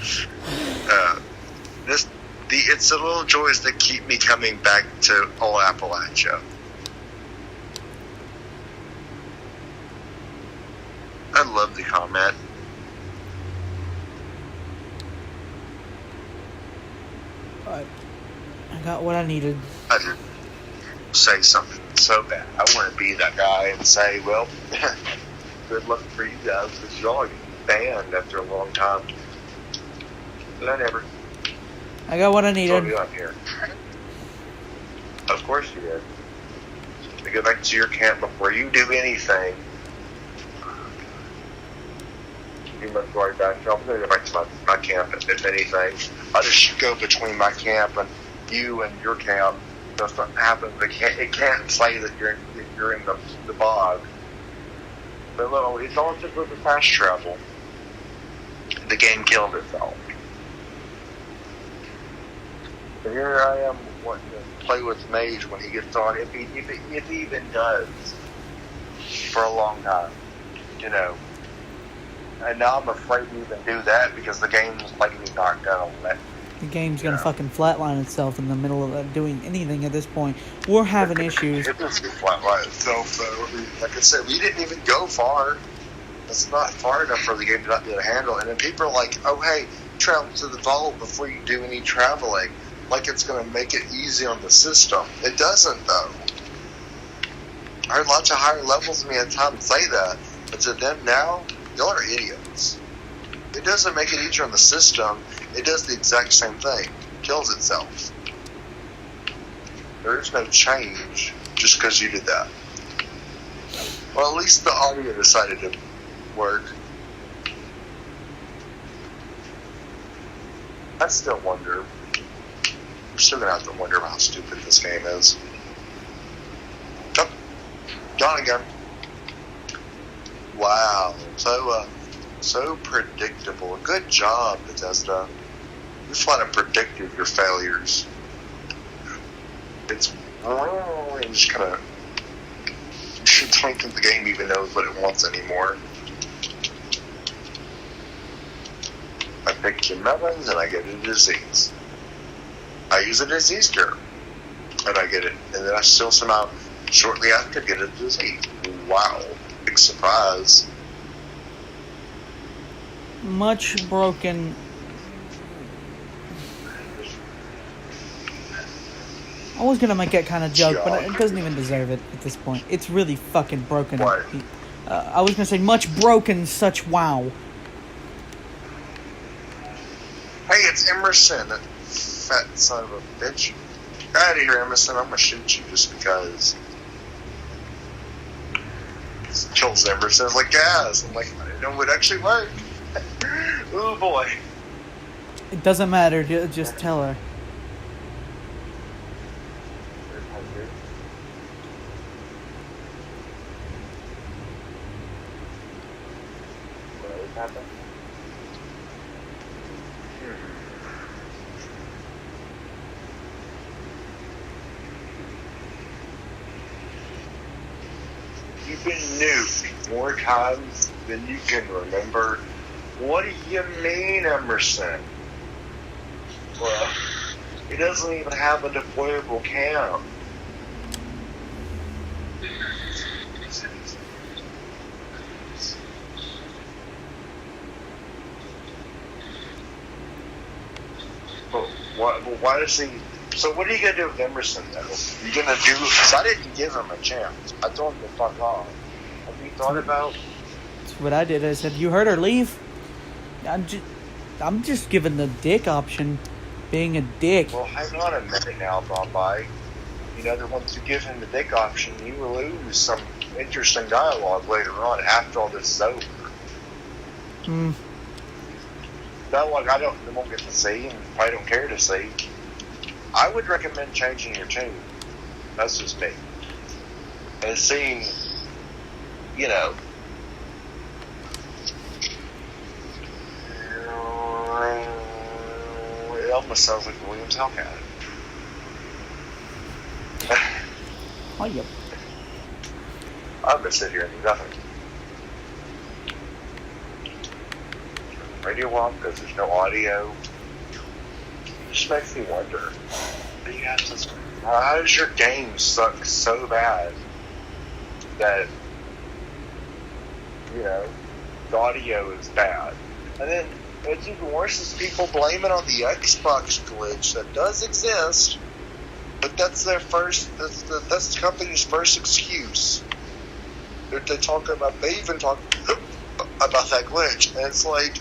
It's the little joys that keep me coming back to old Appalachia. I love the comment. I got what I needed. I did say something so bad. I want to be that guy and say, well, good luck for you guys, because y'all get banned after a long time. But I never. I got what I needed. You up here. Of course you did. To go back to your camp before you do anything. You must go right back. I'm going to go back to my camp, if anything. I just go between my camp and you and your camp. That's what happens. It can't say that you're in the bog. But no, it's all just with the fast travel. The game killed itself. So here I am wanting to play with Mage when he gets on, if he even does, for a long time, And now I'm afraid to even do that because the game's likely not gonna let me. The game's gonna fucking flatline itself in the middle of doing anything at this point. We're having issues. It doesn't flatline itself, though. Like I said, we didn't even go far. It's not far enough for the game to not be able to handle. And then people are like, oh, hey, travel to the vault before you do any traveling. Like it's going to make it easy on the system. It doesn't, though. I heard lots of higher levels of me at the time say that. But to them now, y'all are idiots. It doesn't make it easier on the system. It does the exact same thing. It kills itself. There is no change just because you did that. Well, at least the audio decided to work. I still wonder. I'm still going to have to wonder how stupid this game is. Oh, gone again. Wow. So predictable. Good job, Bethesda. You flat out predicted your failures. It's just kind of... I don't think the game even knows what it wants anymore. I pick some melons and I get a disease. I use a disease cure and I get it. And then I still somehow, shortly after, get a disease. Wow. Big surprise. Much broken. I was gonna make that kind of joke, but it doesn't even deserve it at this point. It's really fucking broken. What? I was gonna say much broken, such wow. Hey, it's Emerson, that fat son of a bitch. Get out of here, Emerson. I'm gonna shoot you just because. Kills Emerson. It's like gas. I'm like, I didn't know it would actually work. Oh boy. It doesn't matter. Just tell her. happen? You've been nuked more times than you can remember. What do you mean, Emerson? Well, it doesn't even have a deployable cam. Why does he? So what are you gonna do with Emerson though? You gonna do? Because I didn't give him a chance. I told him to fuck off. Have you thought about? That's what I did. I said, "You heard her. Leave." I'm just giving the dick option, being a dick. Well, hang on a minute now, Bombay. You know, once you give him the dick option, you will lose some interesting dialogue later on after all this is over. Dialogue I won't get to see, and I don't care to see. I would recommend changing your tune. That's just me. And seeing, you know, it almost sounds like Williams Hellcat. Oh, yep. I'm gonna sit here and do nothing. Radio off because there's no audio. It just makes me wonder. How does your game suck so bad that, you know, the audio is bad? And then what's even worse is people blame it on the Xbox glitch that does exist, but that's their that's the company's first excuse. They even talk about that glitch, and it's like,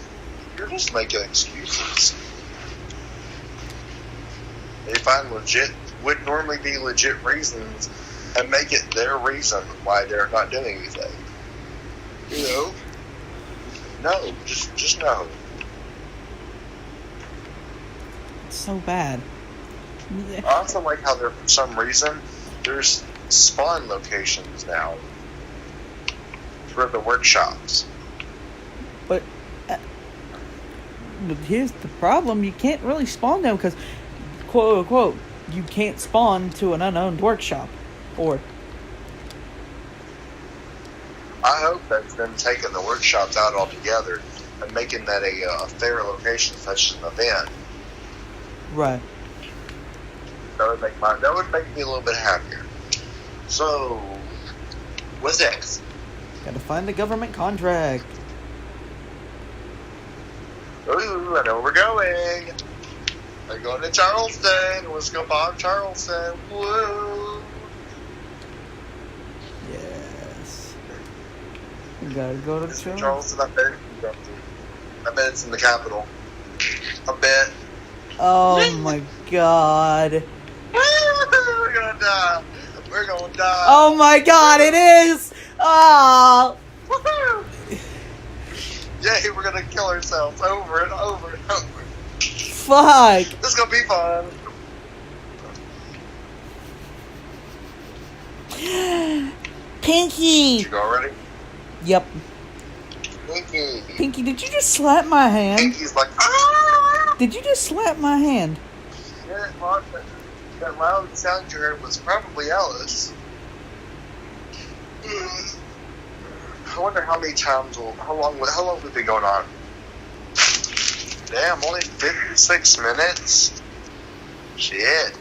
you're just making excuses. They find would normally be legit reasons and make it their reason why they're not doing anything. You know? No, just no. It's so bad. I also like how for some reason, there's spawn locations now for the workshops. But here's the problem: you can't really spawn them because, quote unquote, you can't spawn to an unowned workshop. Or I hope that's them taking the workshops out altogether and making that a fair location such as an event. Right. That would make me a little bit happier. So, what's next? Gotta find the government contract. Ooh, I know where we're going. We're going to Charleston. Let's go bomb Charleston. Woo! Yes. We gotta go to Charleston. Charleston. I bet it's in the capital. I bet. Oh my god. We're gonna die. We're gonna die. Oh my god, it is! Oh! Woohoo! Yay, we're gonna kill ourselves over and over and over. Fuck! This is gonna be fun. Pinky! Did you go already? Yep. Pinky. Pinky, did you just slap my hand? Pinky's like, ah! Did you just slap my hand? Yeah, that loud sound you heard was probably Alice. I wonder how many times how long have we been going on? Damn, only 56 minutes? Shit.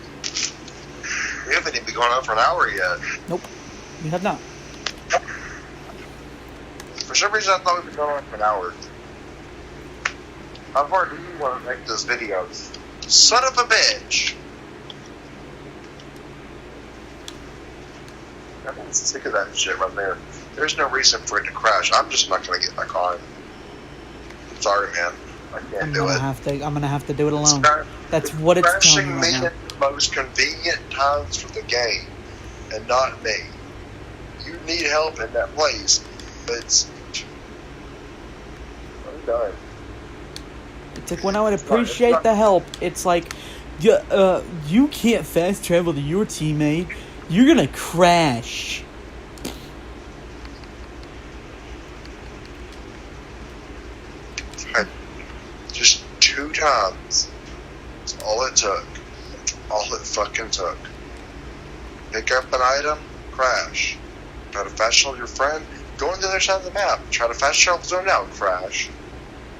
We haven't even been going on for an hour yet. Nope. We have not. For some reason, I thought we'd been going on for an hour. How far do you want to make those videos? Son of a bitch! I'm sick of that shit right there. There's no reason for it to crash. I'm just not going to get back on. I'm sorry, man. I can't do it. I'm gonna have to do it alone. That's what it's telling me right now. Crashing me at the most convenient times for the game, and not me. You need help in that place, but I'm done. It's like when I would appreciate the help, it's like, you can't fast travel to your teammate. You're gonna crash. Just 2 times. That's all it took. All it fucking took. Pick up an item, crash. Try to fast travel your friend, go on the other side of the map. Try to fast travel zone out, crash.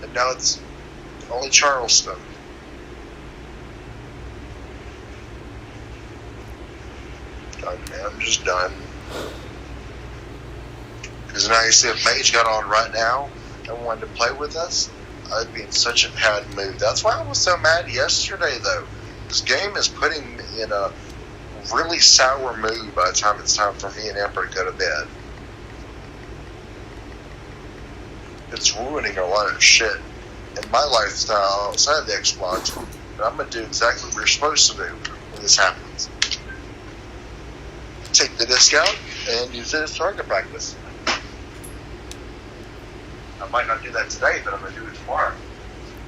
And now it's only Charleston. Done, man. I'm just done. Because now you see if Mage got on right now and wanted to play with us, I'd be in such a bad mood. That's why I was so mad yesterday, though. This game is putting me in a really sour mood by the time it's time for me and Emperor to go to bed. It's ruining a lot of shit in my lifestyle outside of the Xbox. And I'm going to do exactly what we're supposed to do when this happens. Take the disc out and use it as target practice. I might not do that today, but I'm going to do it tomorrow.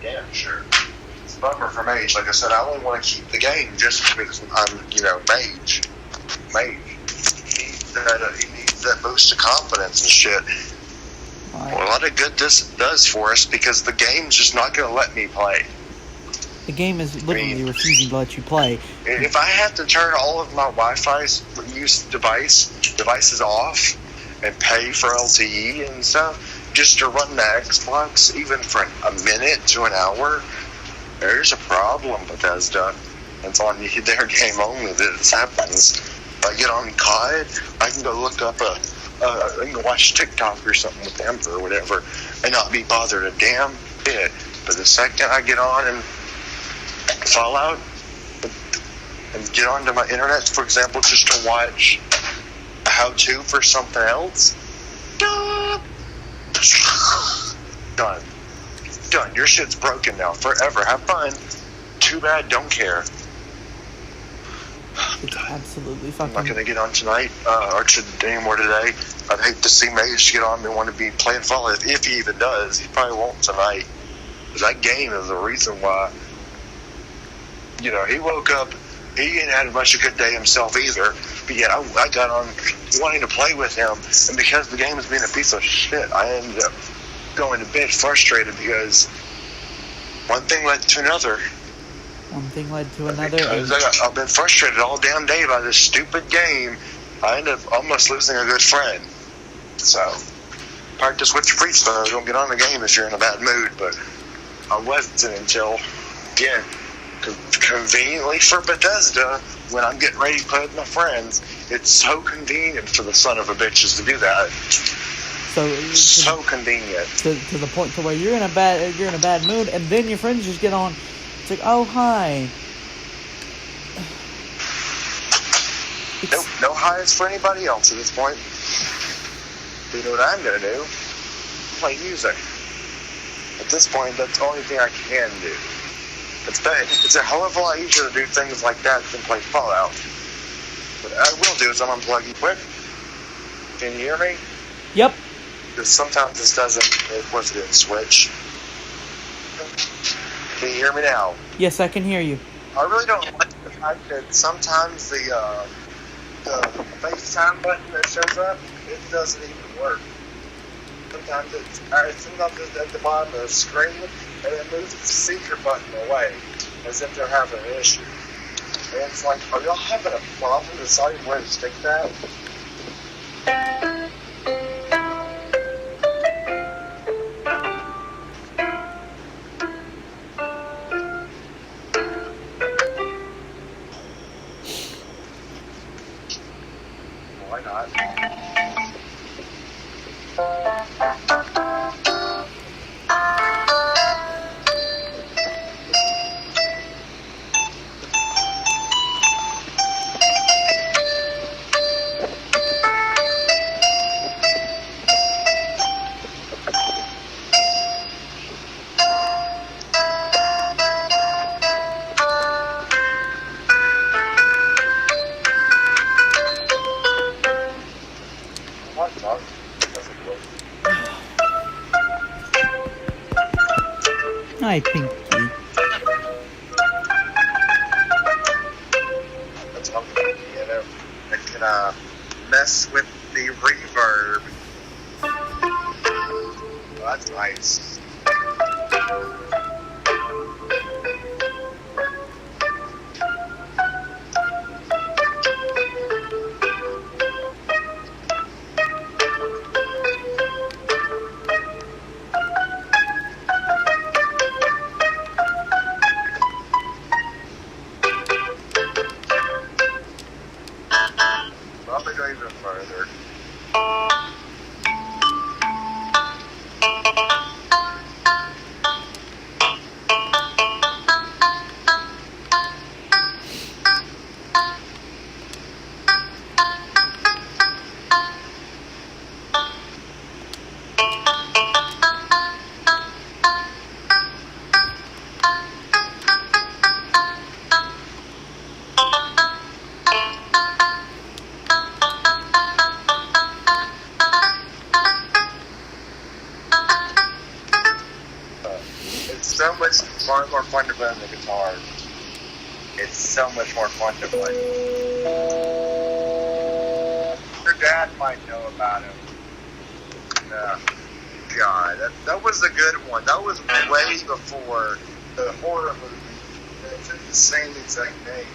Yeah, sure. It's a bummer for Mage. Like I said, I only want to keep the game just because I'm, Mage. He needs that boost of confidence and shit. Right. Well, a lot of good this does for us because the game's just not going to let me play. The game is literally refusing to let you play. If I have to turn all of my Wi-Fi's use devices off and pay for LTE and stuff just to run the Xbox, even for a minute to an hour, there's a problem, Bethesda. It's on their game only that this happens. If I get on COD, I can go look up I can go watch TikTok or something with them or whatever and not be bothered a damn bit. But the second I get on and Fallout and get onto my internet, for example, just to watch a how-to for something else, done. Your shit's broken now forever. Have fun. Too bad. Don't care. It's absolutely fucking... I'm not going to get on tonight or anymore today. I'd hate to see Mage get on and want to be playing Fallout. If he even does, he probably won't tonight. Because that game is the reason why. He woke up. He ain't had much of a good day himself either. But yet I got on wanting to play with him. And because the game is being a piece of shit, I ended up going to bed frustrated because one thing led to another. One thing led to another. I've been frustrated all damn day by this stupid game. I ended up almost losing a good friend. So, practice what you preach, though. Don't get on the game if you're in a bad mood. But I wasn't until, again, conveniently for Bethesda, when I'm getting ready to play with my friends, it's so convenient for the son of a bitches to do that. So convenient. To the point to where you're in a bad mood, and then your friends just get on. It's like, oh, hi. No highs for anybody else at this point. You know what I'm going to do? Play music. At this point, that's the only thing I can do. It's a hell of a lot easier to do things like that than play Fallout. What I will do is I'm unplug you quick. Can you hear me? Yep. Because sometimes this doesn't, what's it, switch. Can you hear me now? Yes, I can hear you. I really don't like the fact that sometimes the FaceTime button that shows up, it doesn't even work. Sometimes it's at the bottom of the screen, and it moves the speaker button away, as if they're having an issue. And it's like, are y'all having a problem deciding where to stick that? Why not? Hi, Pinky. That's what I'm thinking, I can mess with the reverb. Oh, that's nice. It's so much far more fun to play on the guitar. It's so much more fun to play. Your dad might know about him. No. God, that was a good one. That was way before the horror movie that took the same exact name.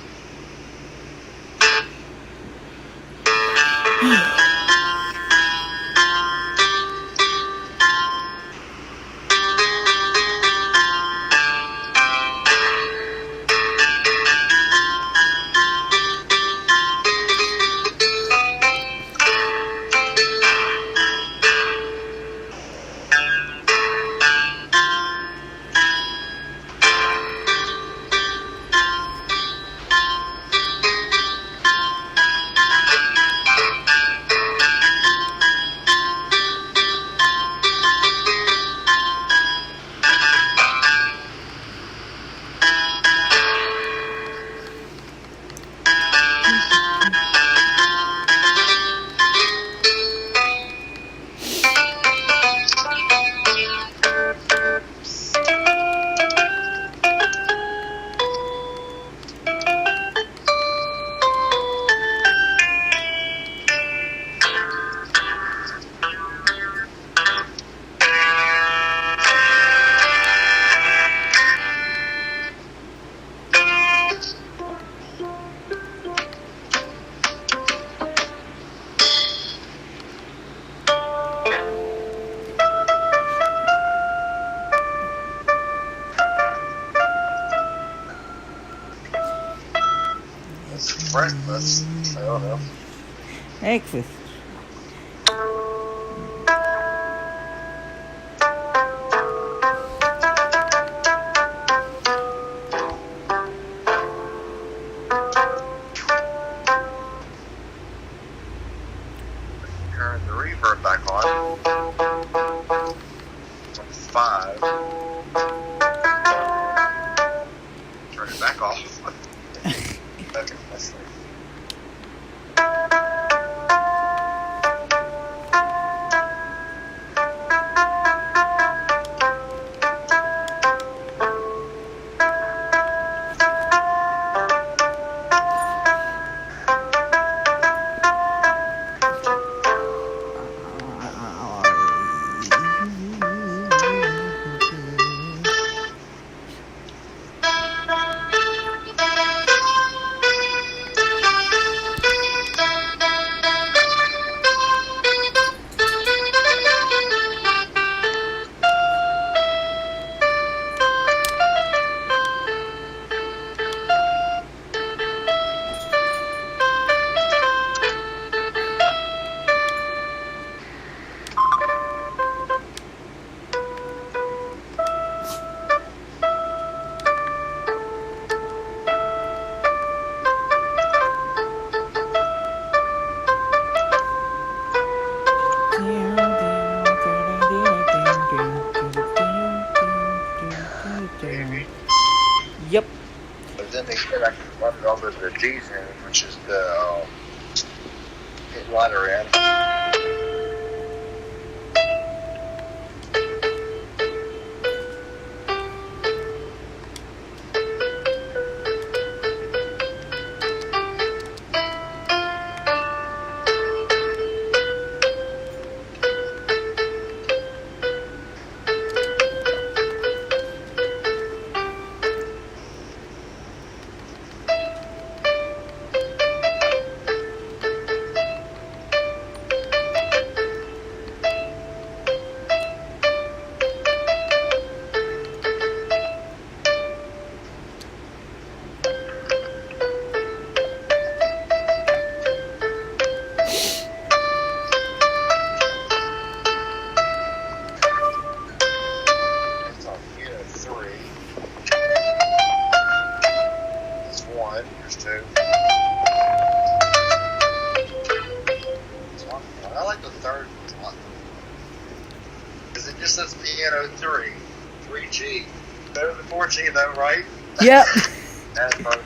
Breakfast. I don't know. Breakfast. Turn the reverb back on. 5. Turn it back off. Okay, let's see. Yep. But then they said I could run it over the D zone, which is the hit ladder end. it just says piano 3. 3G. Better than 4G though, right? Yep. That's fun.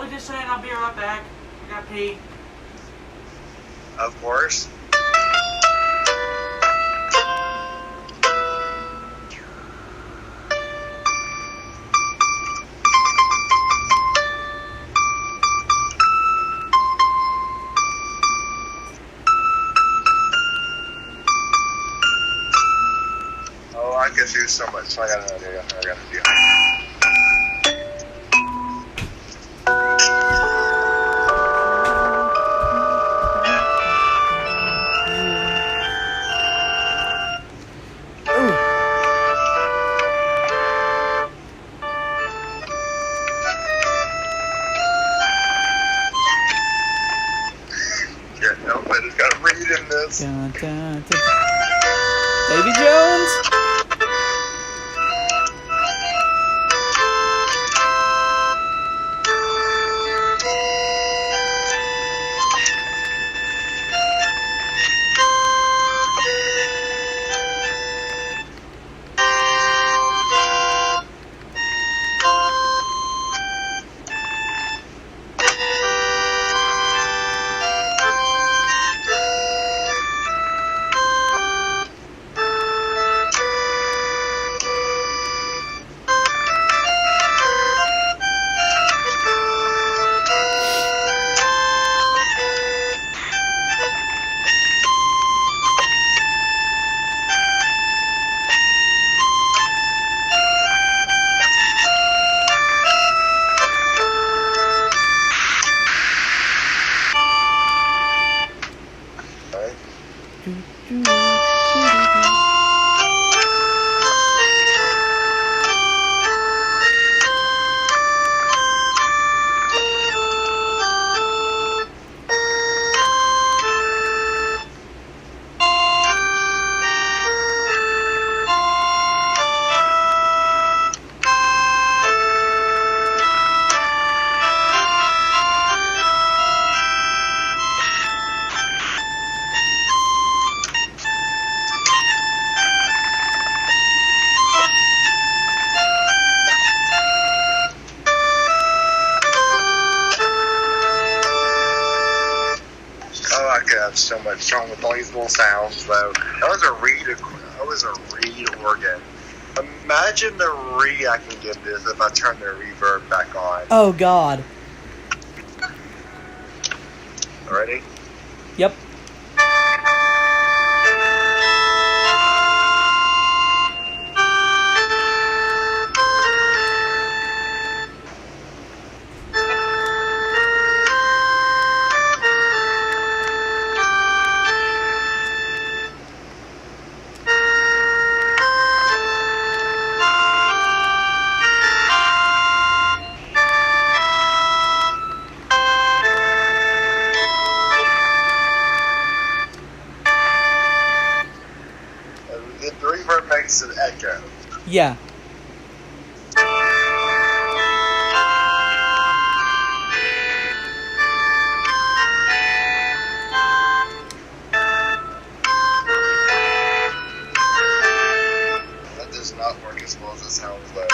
Just saying, I'll be right back. I got pee. Of course. Oh, I could do so much. I got an idea. I got an idea. Nobody's got to read in this. Dun, dun, dun. Davy Jones? So much wrong with all these little sounds, though. That was a reed organ. Imagine the I can get this if I turn the reverb back on. Oh, God. Ready? Yep. The reverb makes an echo. Yeah. That does not work as well as it sounds though.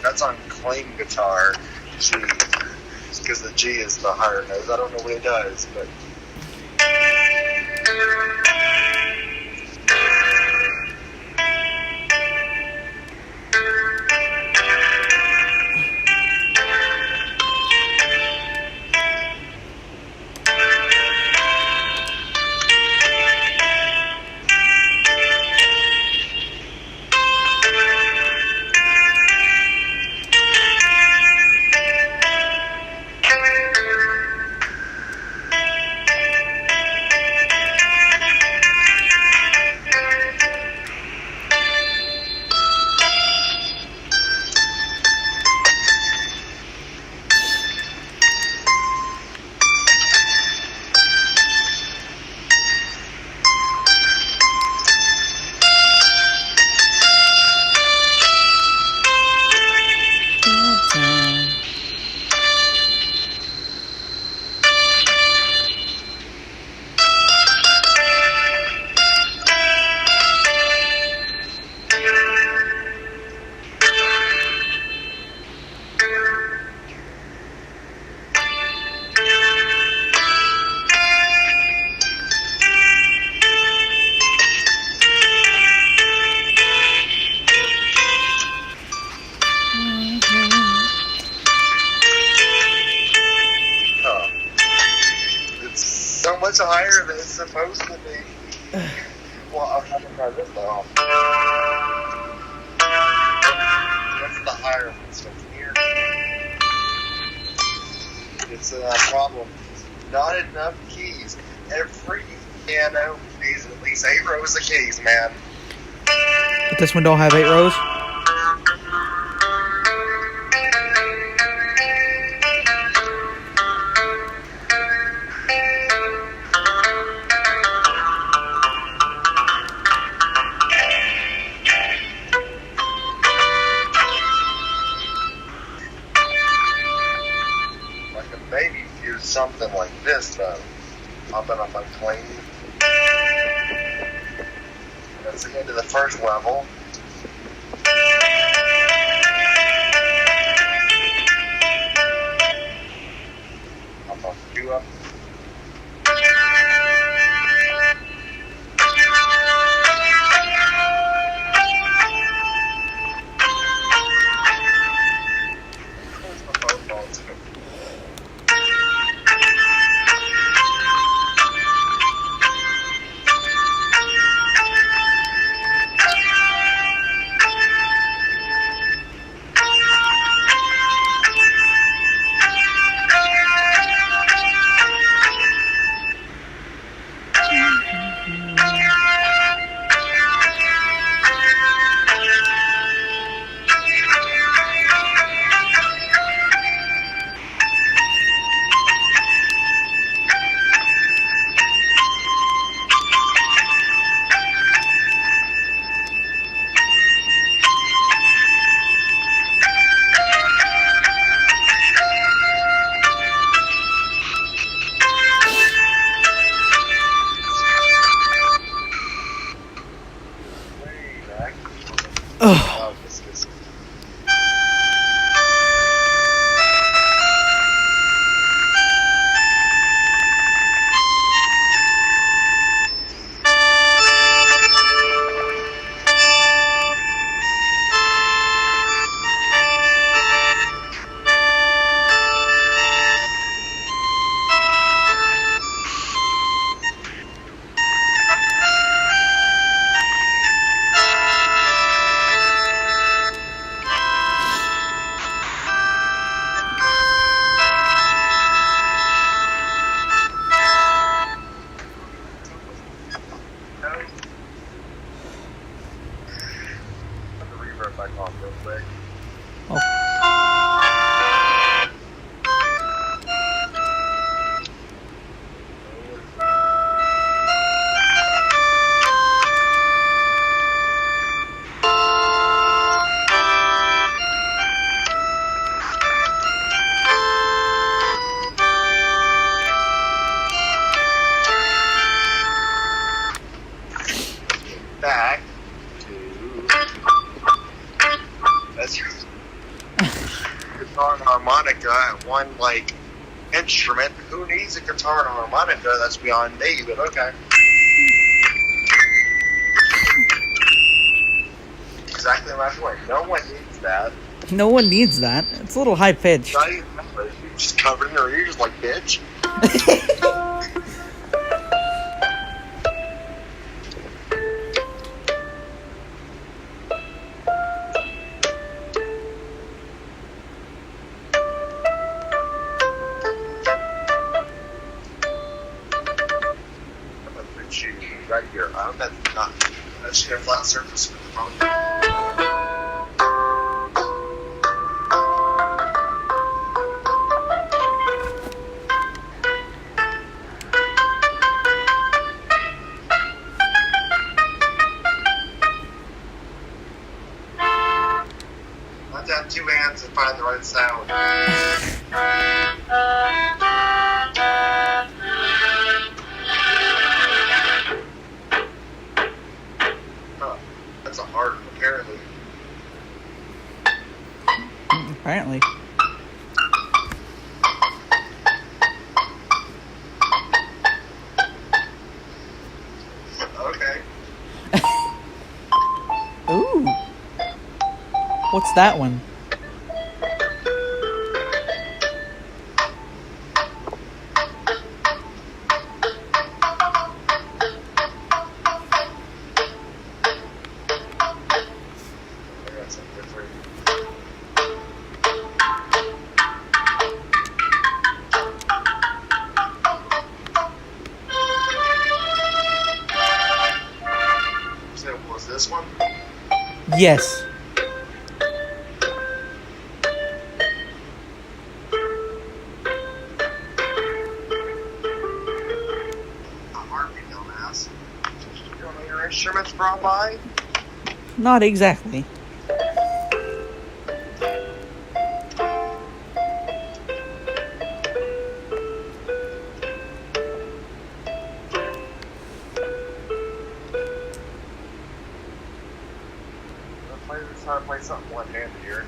That's on clean guitar, G, because the G is the higher note. I don't know what it does, but. So much higher than it's supposed to be. Well, I'm not gonna try this though. That's the higher one stuff here. It's a problem. Not enough keys. Every piano needs at least 8 rows of keys, man. But this one don't have 8 rows? Maybe use something like this though. Popping up on clean. That's the end of the first level. I'll pop 2 up. one like instrument. Who needs a guitar on a monitor? That's beyond me, but okay. Exactly right way. No one needs that. No one needs that. It's a little high pitched. Not even that. You just covering your ears like bitch. Right here. I hope that's not. That should have a flat surface with the phone. I have to have two hands and find the right sound. That's a hard one, apparently. Apparently. Okay. Ooh. What's that one? Was this one? Yes. Harpy, dumbass. You don't know your instruments brought by? Not exactly. Let's try to play something one-handed here.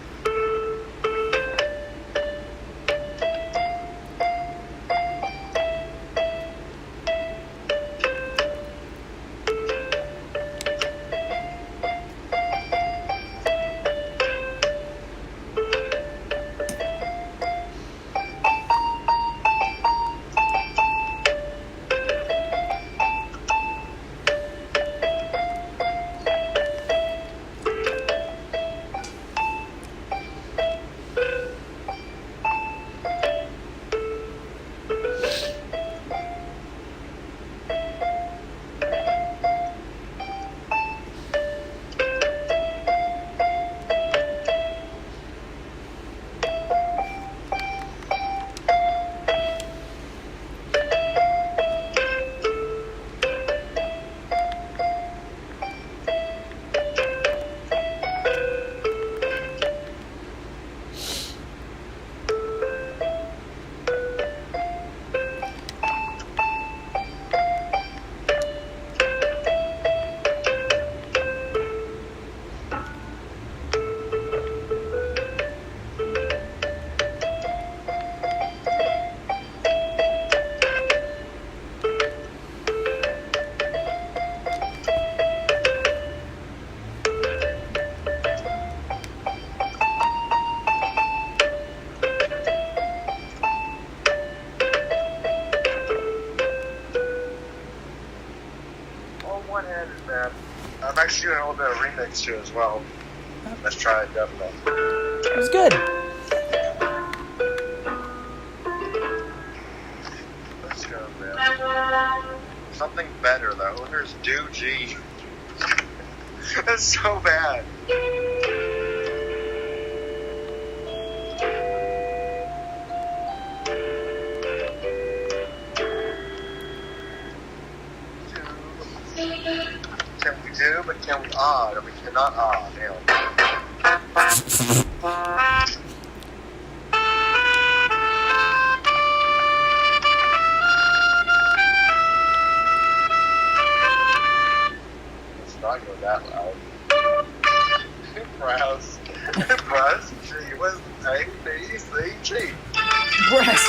One-handed, man. I'm actually doing a little bit of remix too as well. Let's try it, definitely. It was good. Let's go, man. Something better though. There's Do G. That's so bad. Can we do, but can we odd, or we cannot odd? Damn. Let's not go that loud. Browse. Browse. G was A, B, C, G. Breast.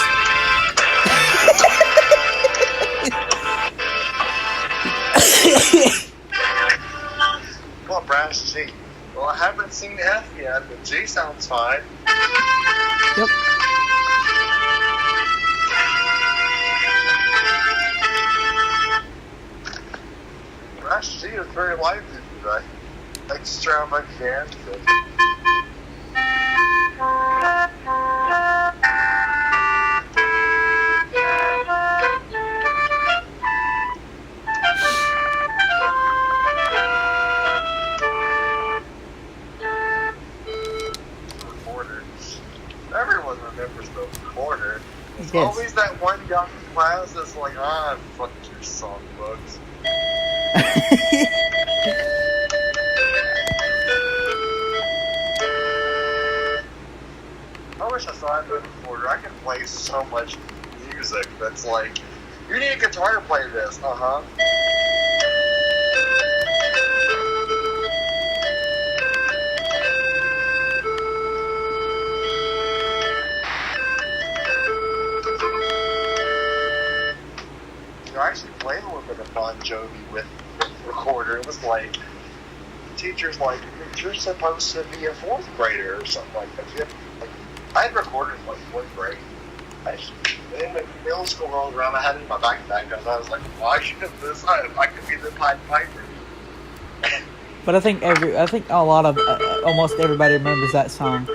Well, Brass G. Well, I haven't seen F yet, but G sounds fine. Yep. Brass G is very lively today. Extra much dances. Everyone remembers the recorder. There's always that one young class that's like, fuck your songbooks. I wish I still had the recorder. I can play so much music that's like, you need a guitar to play this. Uh-huh. I actually played a little bit of Bon Jovi with the recorder. It was like, the teacher's like, you're supposed to be a fourth grader or something like that. I had recorded in like fourth grade. In the middle school rolled around, I had it in my backpack because I was like, why should this? I could be the Pied Piper. But I think a lot of almost everybody remembers that song.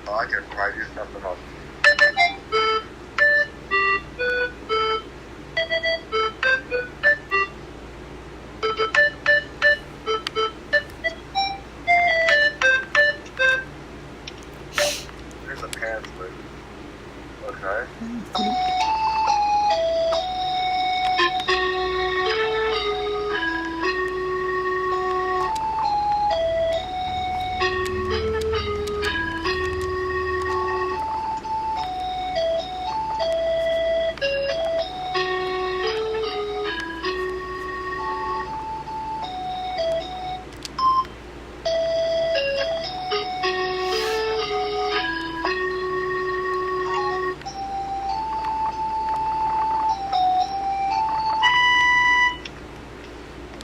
I can probably do something else. There's a pants movie. Okay.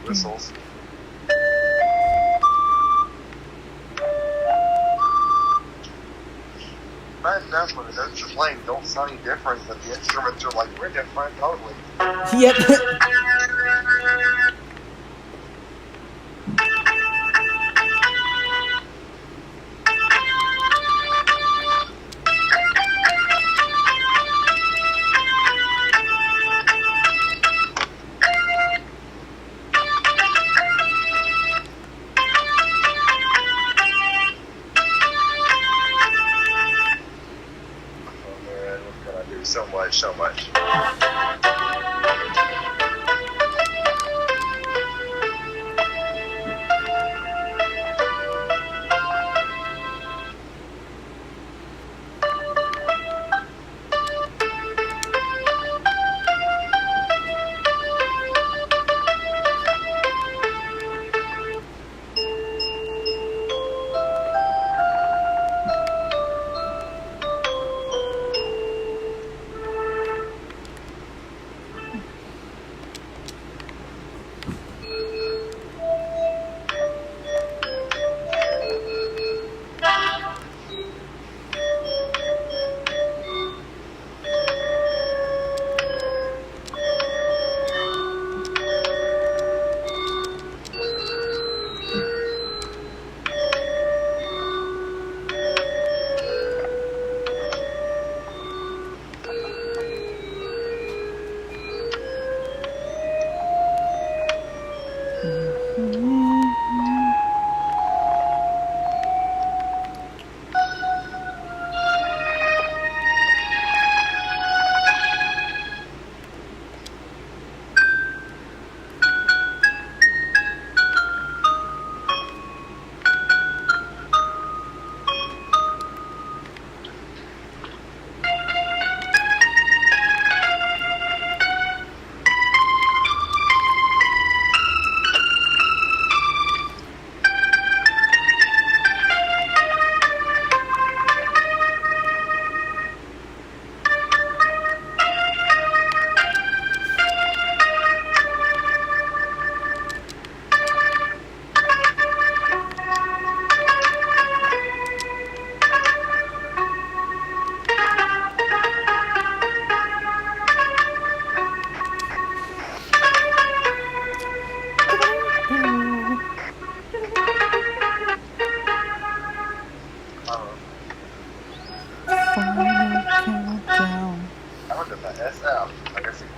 Whistles. Imagine that's when the notes you're playing don't sound any different, but the instruments are like, we're different totally. Yep. So much.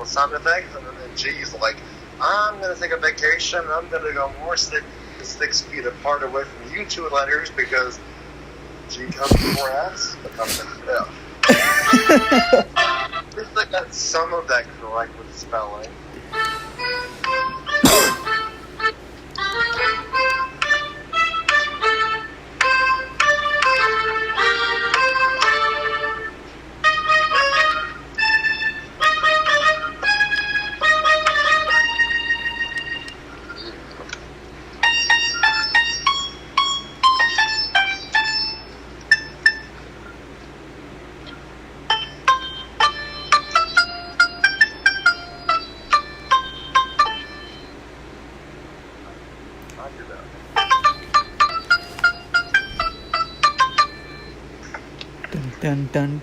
Sound effects, and then G's like, I'm gonna take a vacation. I'm gonna go more 6 feet apart away from you two letters because G comes before S becomes an F. At least I got some of that correct with spelling. Dun dun.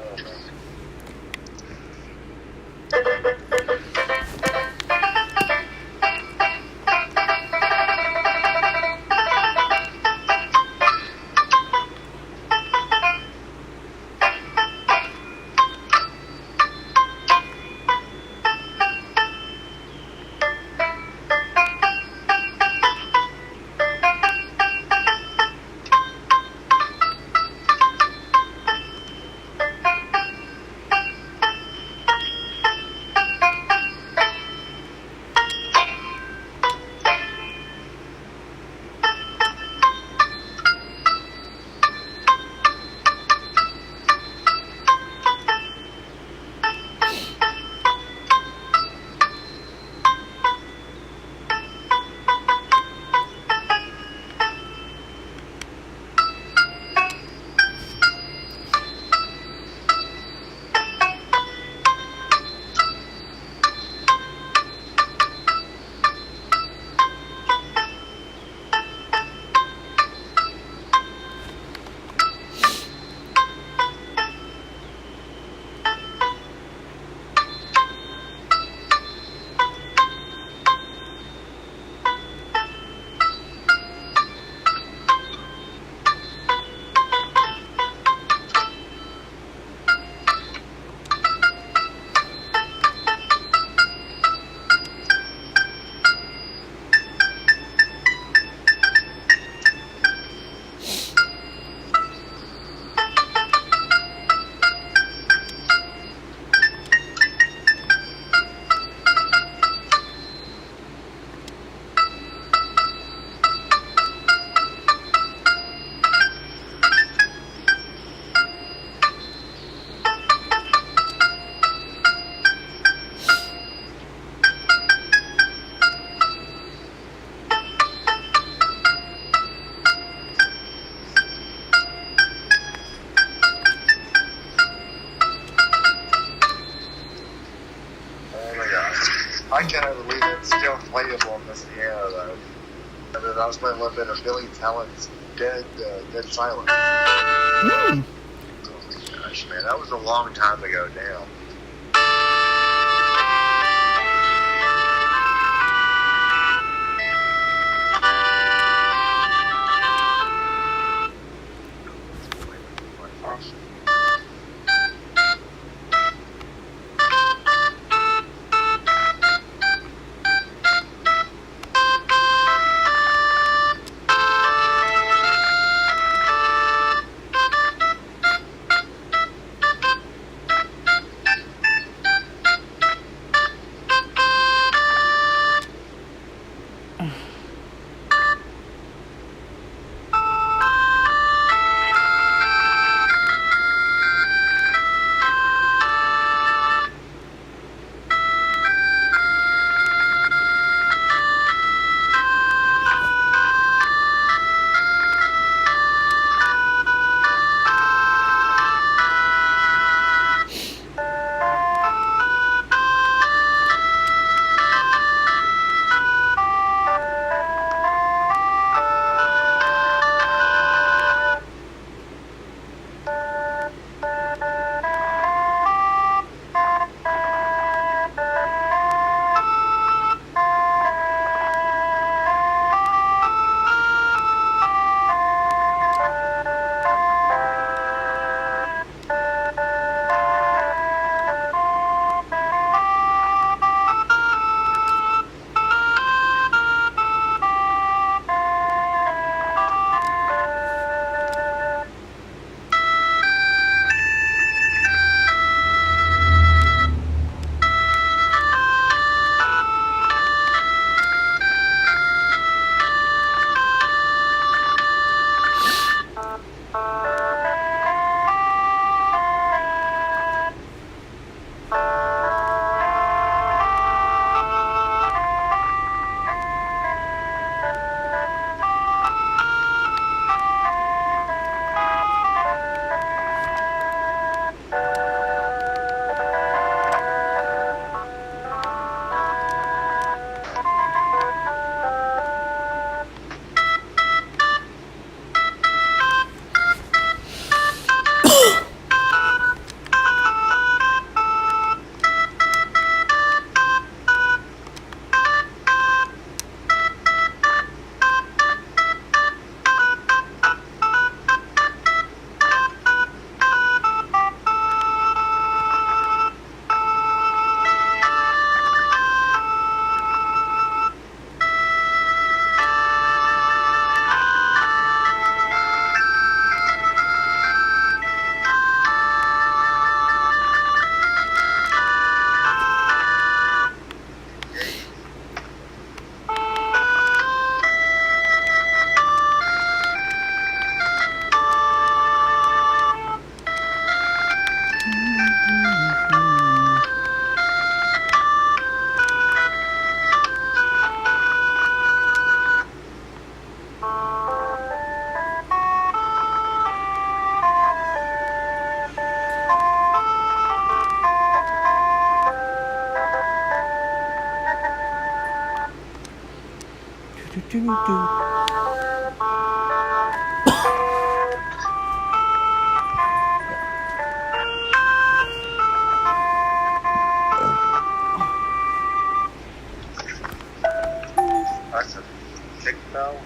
I cannot believe it's still playable in this era, though. And then I was playing a little bit of Billy Talent's Dead Silence. Mm. Oh my gosh, man, that was a long time ago now. That's a tick bell.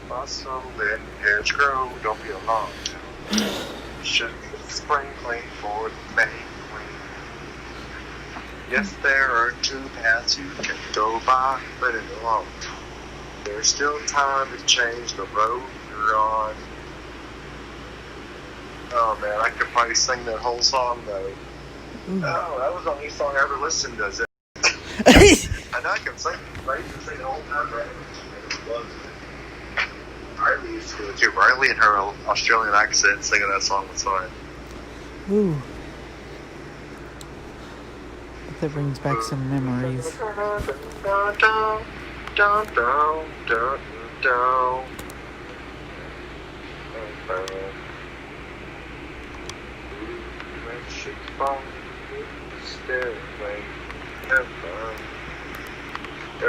Blossom and hedge grow, don't be alarmed. Should be spring clean for the May Queen. Yes, there are two paths you can go by, but in the long term, there's still time to change the road you're on. Oh man, I could probably sing that whole song though. Oh, that was the only song I ever listened to. I know I can sing, right? I can sing the whole time, right? Riley used to do it too. Riley and her Australian accent singing that song was fine. Ooh. That brings back some memories. There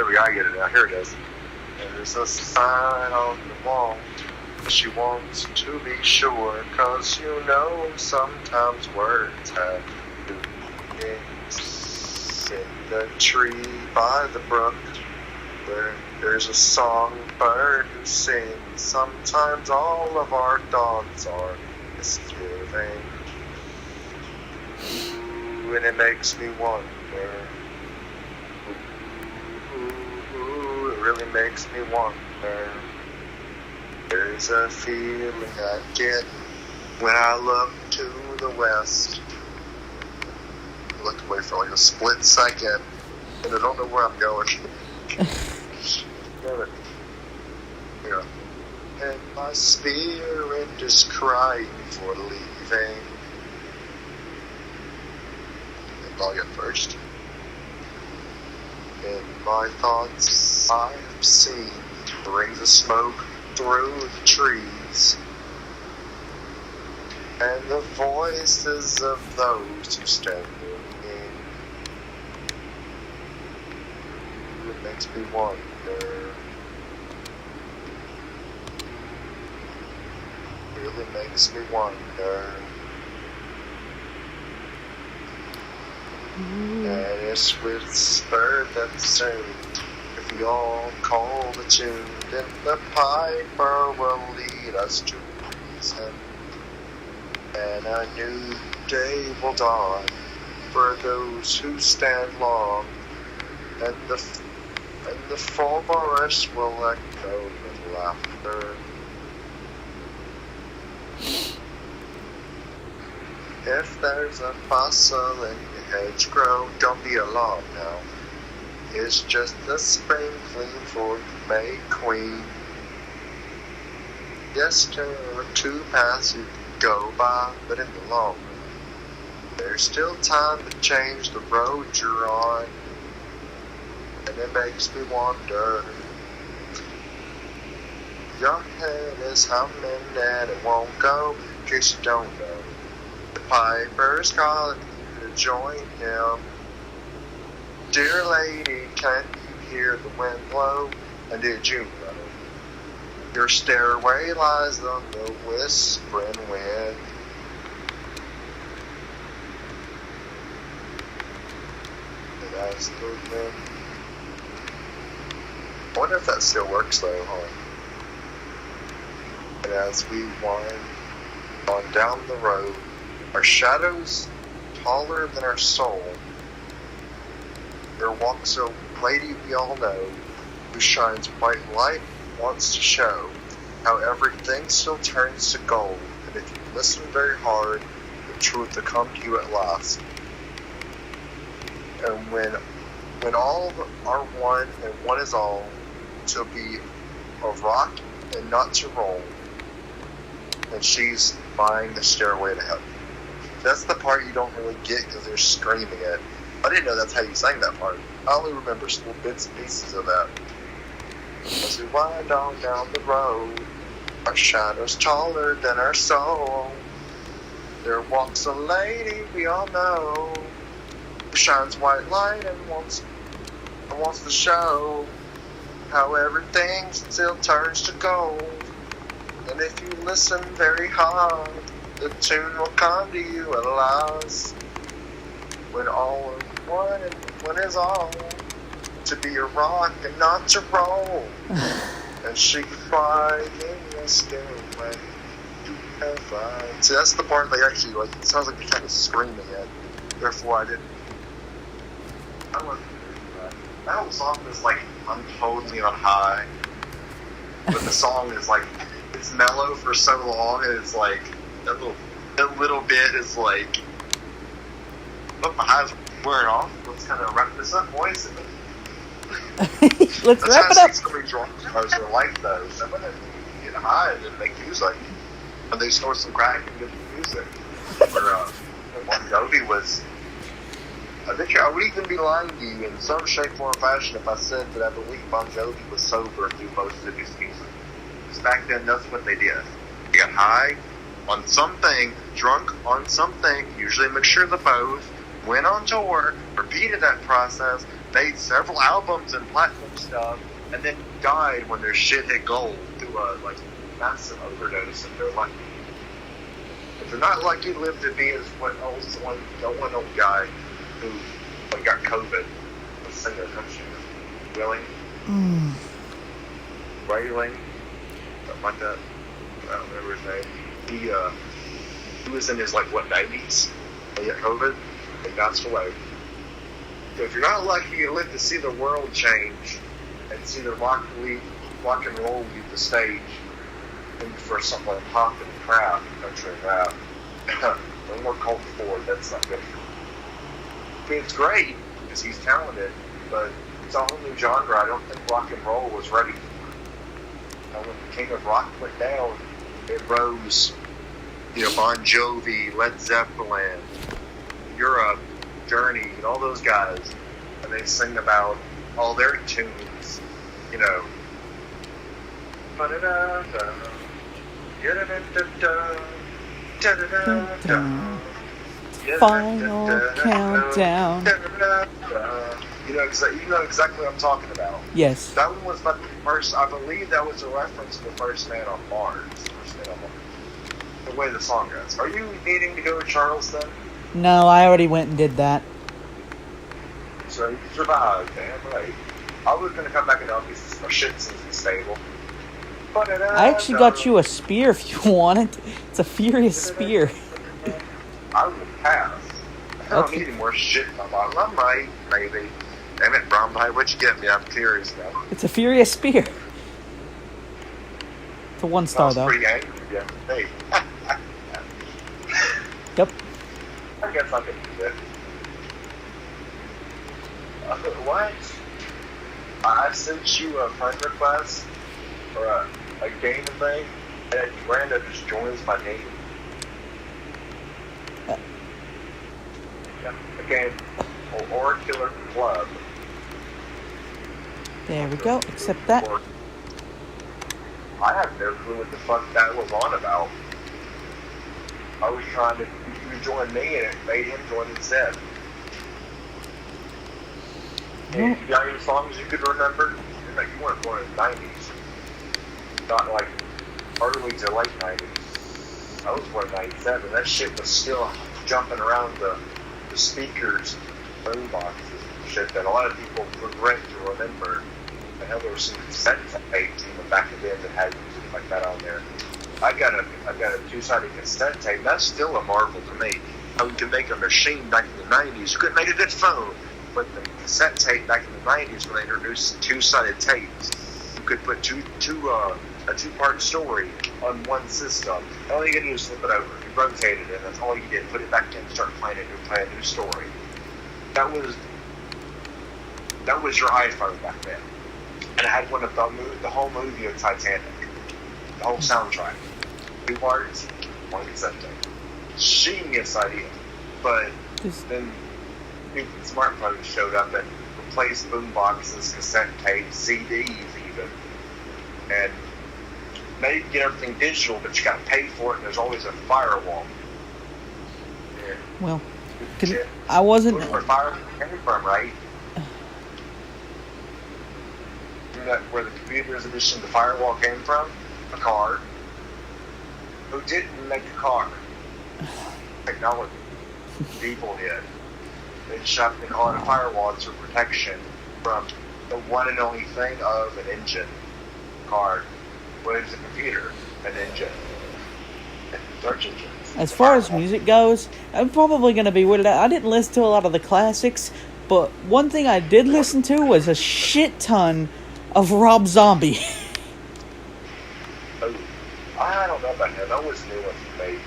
we go, I get it now. Here it is. There's a sign on the wall. She wants to be sure, 'cause you know sometimes words have meanings. In the tree by the brook, where there's a songbird who sings. Sometimes all of our thoughts are misgiving. Ooh, and it makes me wonder. It really makes me wonder. There's a feeling I get when I look to the west. I look away for like a split second, and I don't know where I'm going. Yeah. And my spirit is crying for leaving. And I'll get first. In my thoughts, I have seen rings of smoke through the trees, and the voices of those who stand near me. It makes me wonder. It really makes me wonder. And it's whispered that soon, if we all call the tune, then the piper will lead us to reason, and a new day will dawn for those who stand long, and the forest will echo with laughter. If there's a fossil in your hedgerow, don't be alarmed now. It's just the spring clean for the May Queen. Yes, there are two paths you can go by, but in the long run, there's still time to change the road you're on. And it makes me wonder. Your head is humming and it won't go, in case you don't know. The piper's calling you to join him. Dear lady, can you hear the wind blow? And did you know your stairway lies on the whispering wind? And as the wind. I wonder if that still works though, huh? And as we wind on down the road, our shadows taller than our soul. There walks a lady we all know, who shines white light, wants to show how everything still turns to gold And if you listen very hard, the truth will come to you at last. And when all are one and one is all, to be a rock and not to roll. And she's buying the stairway to heaven. That's the part you don't really get because they're screaming it. I didn't know that's how you sang that part. I only remember little bits and pieces of that. As we wind on down the road, our shadow's taller than our soul. There walks a lady we all know, who shines white light and wants to show how everything still turns to gold. And if you listen very hard, the tune will come to you at last. When all is one and one is all, to be a rock and not to roll. And she cried in the stairway to heaven. See, that's the part they actually, like, it sounds like they're kind of screaming at. Therefore, I didn't. I wasn't doing that. That whole song is like, I'm totally on high. But the song is like, it's mellow for so long, and it's like, that little bit is like, but my high's wearing off. Let's kind of wrap this up, boys. Let's wrap it up. That's how some of these rock stars are like, though. Some of them get high and then make music. And they snort some crack and get music. But Bon Jovi was... I think I would even be lying to you in some shape, form, or fashion if I said that I believe Bon Jovi was sober through most of his music. Because back then, that's what they did. They got high on something, drunk on something, usually a mixture of the both, went on tour, repeated that process, made several albums and platinum stuff, and then died when their shit hit gold through a massive overdose. And they're lucky. If they're not lucky, live to be as one old guy who got COVID, a singer, Willing, Wailing, something like that. I don't remember his name. He was in his 90s. He got COVID and passed away. So if you're not lucky, you live to see the world change and see the rock and roll leave the stage, and for something like pop and crap, country and rap, no more cult forward. That's not good. I mean, it's great because he's talented, but it's a whole new genre. I don't think rock and roll was ready. When the king of rock went down, it rose. Bon Jovi, Led Zeppelin, Europe, Journey, and all those guys, and they sing about all their tunes, Final countdown. You know exactly what I'm talking about. Yes. That one was the first, I believe that was a reference to the first Man on Mars. The way the song goes. Are you needing to go to Charleston? No, I already went and did that. So you survived, damn right. I was going to come back and help you since my shit's stable. I actually got you a spear if you want it. It's a furious spear. I will pass. I don't need any more shit in my bottle. I might, maybe. Damn it, Bromby, what'd you get me? I'm curious now. It's a furious spear. It's a 1-star, though. Pretty angry, yeah. Hey. Yep. I guess I can do that. What? I sent you a friend request for a game thing, and Miranda just joins my game. Yeah, a game called Oracular Club. There we go, accept that. I have no clue what the fuck that was on about. I was trying to join me, and it made him join instead. And you got any songs you could remember? You weren't born in the 90s. Not like early to late 90s. I was born in 97. That shit was still jumping around the speakers, boom boxes and shit that a lot of people regret to remember. And hell, there were some cassette tapes even back then that had music like that on there. I got a 2-sided cassette tape. That's still a marvel to me. How you could make a machine back in the 90s. You couldn't make a good phone. But the cassette tape back in the 90s, when they introduced 2-sided tapes, you could put two a 2-part story on one system. All you gotta do is flip it over. You rotate it, and that's all you did. Put it back in, start playing a new story. That was your iPhone back then. And it had one of the whole movie of Titanic. The whole soundtrack. 2 parts, 1 cassette tape. Genius idea. But then smartphones showed up and replaced boomboxes, cassette tapes, CDs even. And now you can get everything digital, but you got to pay for it, and there's always a firewall. Yeah. Well, I wasn't. Where fire came from, right? Where the computer's edition of the firewall came from? A car. Who didn't make a car? Technology. People did. They shoved the car in a firewall for protection from the one and only thing of an engine. Car. What is a computer? An engine. Search engines. As far as music goes, I'm probably going to be weirded out. I didn't listen to a lot of the classics, but one thing I did listen to was a shit ton of Rob Zombie. Oh, I don't know about him. That was new one for me.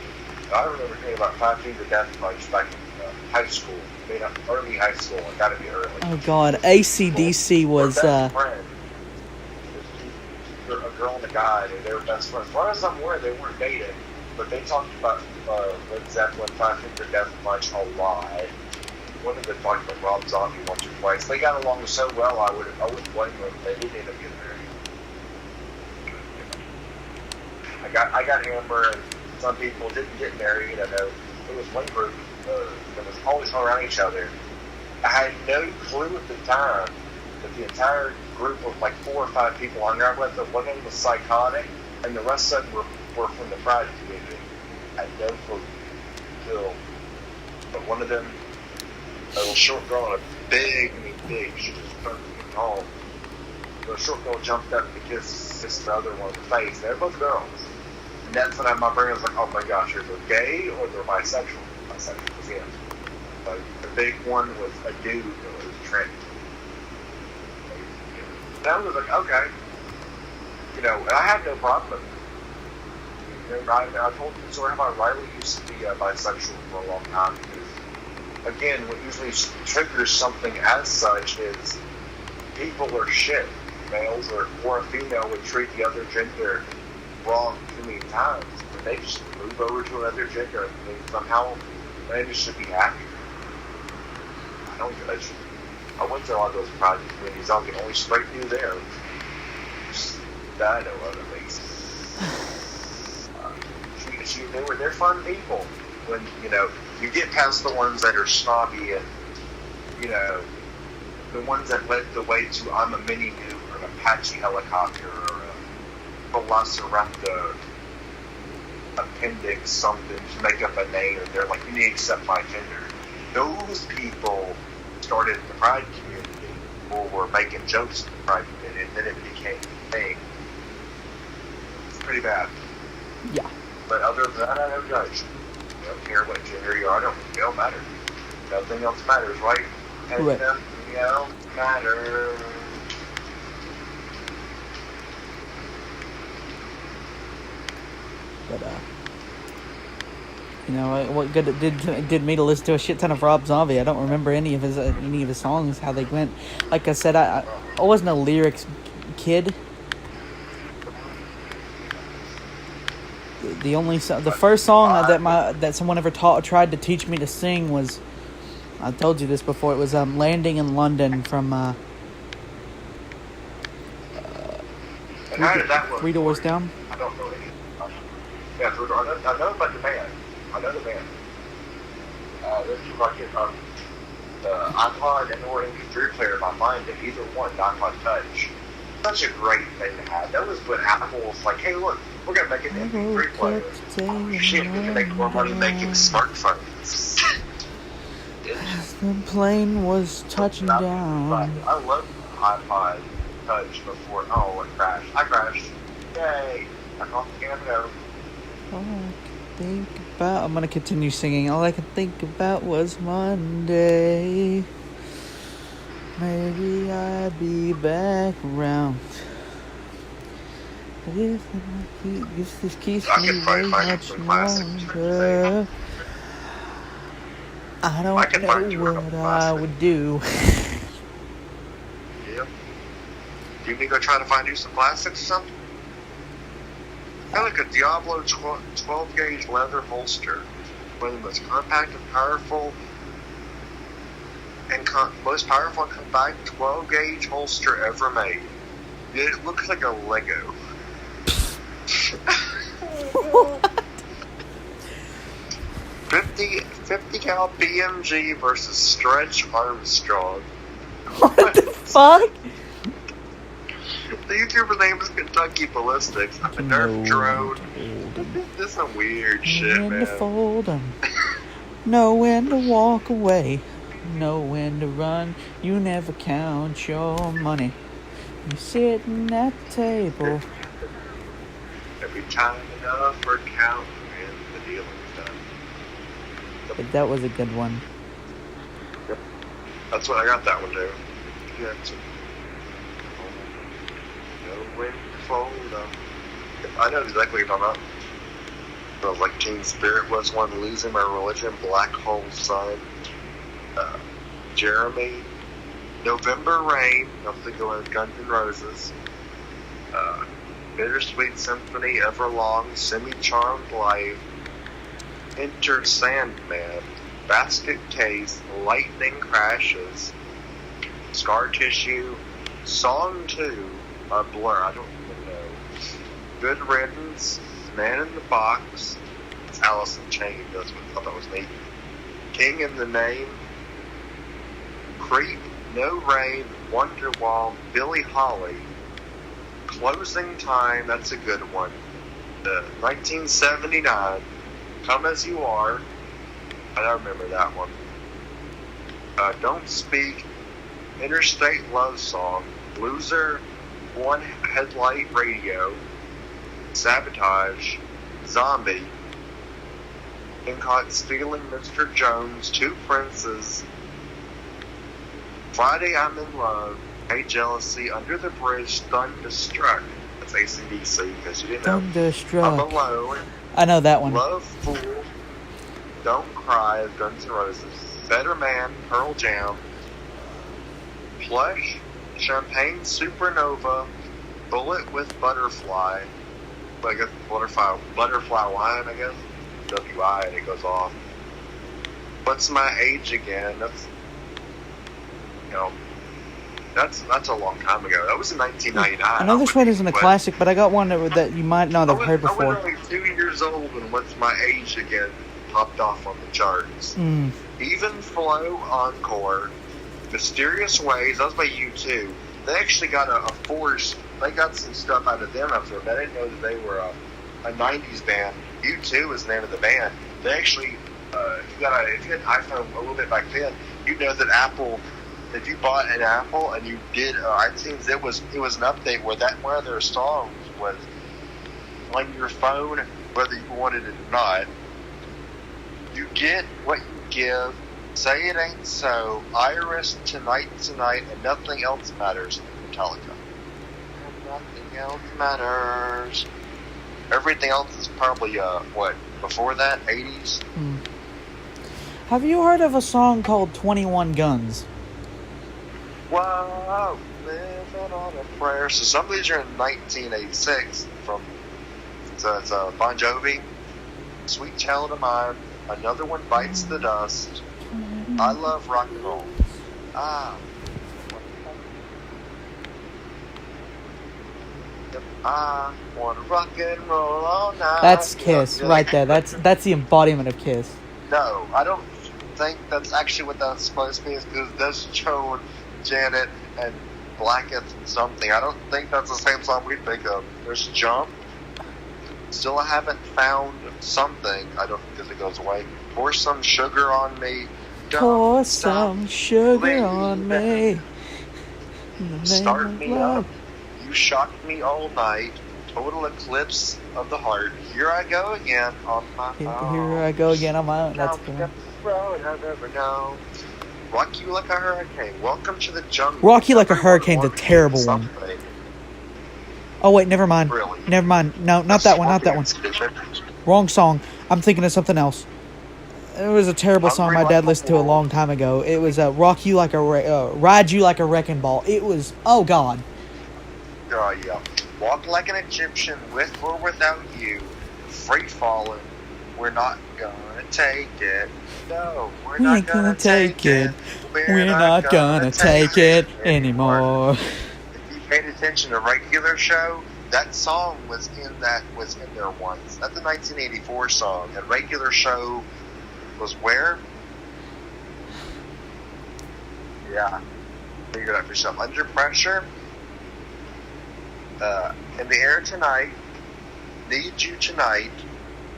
I remember hearing about 5 Finger Death Punch back in high school. I mean, early high school. It got to be early. Oh, God. AC/DC was... A girl and a guy, they were best friends. As far as I'm aware, they weren't dating, but they talked about Led Zeppelin, 5 Finger Death Punch a lot. One of them talked about Rob Zombie once or twice. They got along so well, I wouldn't blame them if they did end up getting married. I got Amber, and some people didn't get married. I know there was one group that was always around each other. I had no clue at the time that the entire group of like 4 or 5 people hung out with them. One of them was psychotic, and the rest of them were from the Pride community. I had no clue until, but one of them, a little short girl and a big, she was perfectly tall. The short girl jumped up to kiss the other one in the face. They're both girls. And that's when my brain was like, oh my gosh, are they gay or they're bisexual? Bisexual was him. But the big one was a dude that was trans. And I was like, okay. You know, and I had no problem. Remember, I told you the story about Riley used to be bisexual for a long time. Because, again, what usually triggers something as such is people are shit. Males or a female would treat the other gender wrong too many times. But they just move over to another gender and they somehow they just should be happy. I went to a lot of those Pride communities. I'll get only straight through there. I know other things. They're fun people. When, you know, you get past the ones that are snobby and, you know, the ones that led the way to I'm a mini nuke or an Apache helicopter or a Velociraptor appendix something to make up a name, and they're like, you need to accept my gender. Those people started the Pride community or were making jokes in the Pride community, and then it became a thing. It's pretty bad. Yeah. But other than that, I don't judge. I don't care what gender you are. It don't matter. Nothing else matters, right? And right. Nothing else matters. But you know what good it did me to listen to a shit ton of Rob Zombie. I don't remember any of his songs, how they went. Like I said, I wasn't a lyrics kid. The first song that someone ever tried to teach me to sing was, I told you this before, it was Landing in London from Three Doors Down. I don't know any. Yeah, I know about the band. I know the band. There's like the iPod and or MP3 player in my mind, and either one, the iPod Touch. Such a great thing to have. That was when Apple was like, hey, look, we're going to make an MP3 player. Oh, shit, we can make more money making smartphones. The plane was touching down. I love iPod Touch before, it crashed. I crashed. Yay. I caught the camera. All I could think about... I'm going to continue singing. All I could think about was Monday. Maybe I'd be back around. If this keeps I me can way find much some classics. longer, I don't know what I would do. Yep. Do you need to go try to find you some classics or something? I feel like a Diablo 12 gauge leather holster, one of the most compact and powerful and most powerful and compact 12 gauge holster ever made. It looks like a Lego. 50 cal BMG versus Stretch Armstrong. What the fuck? The YouTuber name is Kentucky Ballistics. A Nerf drone. This is some weird shit, man. Know when to fold 'em. Know when to walk away. Know when to run. You never count your money. You're sitting at the table. Every time enough for count and the dealing's done. But that was a good one. Yep. That's what I got that one too. Yeah, know when to fold up. I know exactly what you're talking about. I was like Teen Spirit was one, Losing My Religion, Black Hole Sun, Jeremy, November Rain, I'm thinking of Guns N' Roses, Bittersweet Symphony, Everlong, Semi-Charmed Life, Enter Sandman, Basket Case, Lightning Crashes, Scar Tissue, Song 2, Blur, I don't even know, Good Riddance, Man in the Box, it's Alice in Chains, that's what I thought that was neat, King in the Name, Creep, No Rain, Wonderwall, Billie Holly, Closing Time, that's a good one, 1979, Come As You Are, I don't remember that one, Don't Speak, Interstate Love Song, Loser, One Headlight Radio, Sabotage, Zombie, Been Caught Stealing Mr. Jones, Two Princes, Friday I'm in Love, Hey Jealousy, Under the Bridge, Thunderstruck. That's AC/DC because you didn't know. Thunderstruck. I'm Alone. I know that one. Love Fool, Don't Cry, Guns N' Roses, Better Man, Pearl Jam, Plush, Champagne Supernova, Bullet with Butterfly. I guess butterfly wine, I guess. WI, and it goes off. What's My Age Again? That's, you know, that's a long time ago. That was in 1999. I know this one isn't a classic, but I got one that you might not have heard before. I was only 2 years old when What's My Age Again popped off on the charts. Even Flow, Encore, Mysterious Ways, that was by U2. They actually got a Force. They got some stuff out of them after, but I didn't know that they were a 90s band. U2 is the name of the band. They actually, if you had an iPhone a little bit back then, you'd know that Apple, if you bought an Apple and you did iTunes, it was an update where one of their songs was on your phone, whether you wanted it or not. You get what you give. Say It Ain't So, Iris, Tonight, and Nothing Else Matters, Metallica. Nothing else matters. Everything else is probably, before that, 80s? Have you heard of a song called 21 Guns? Whoa, living on a prayer. So some of these are in 1986 so it's Bon Jovi, Sweet Child of Mine, Another One Bites the Dust, I Love Rock and Roll. I want to rock and roll all night. That's Kiss, right there. That's the embodiment of Kiss. No, I don't think that's actually what that's supposed to be, because that's Joan, Janet, and Blackett and something. I don't think that's the same song we think of. There's Jump. Still I haven't found something. I don't think because it goes away. Pour Some Sugar on Me. Pour some sugar on me. Start Me Up. You Shocked Me All Night. Total Eclipse of the Heart. Here I Go Again on my own. Here I go again on my own. That's cool. Road I've ever known. Rock You Like a Hurricane. Welcome to the Jungle. Rock You Like a Hurricane's a terrible one. Oh wait, never mind. Really? Never mind. No, not that one. Not that one. Wrong song. I'm thinking of something else. It was a terrible song my dad listened to a long time ago. It was "Rock You Like a Ride You Like a Wrecking Ball." It was, oh god. Oh yeah. Walk like an Egyptian, with or without you. Free falling. We're not gonna take it. No, we're not gonna take it. We're not gonna take it anymore. If you paid attention to Regular Show, that song was in there once. That's a 1984 song. And Regular Show was where? Yeah. Figure it out for yourself. Under Pressure. In the Air Tonight. Need You Tonight.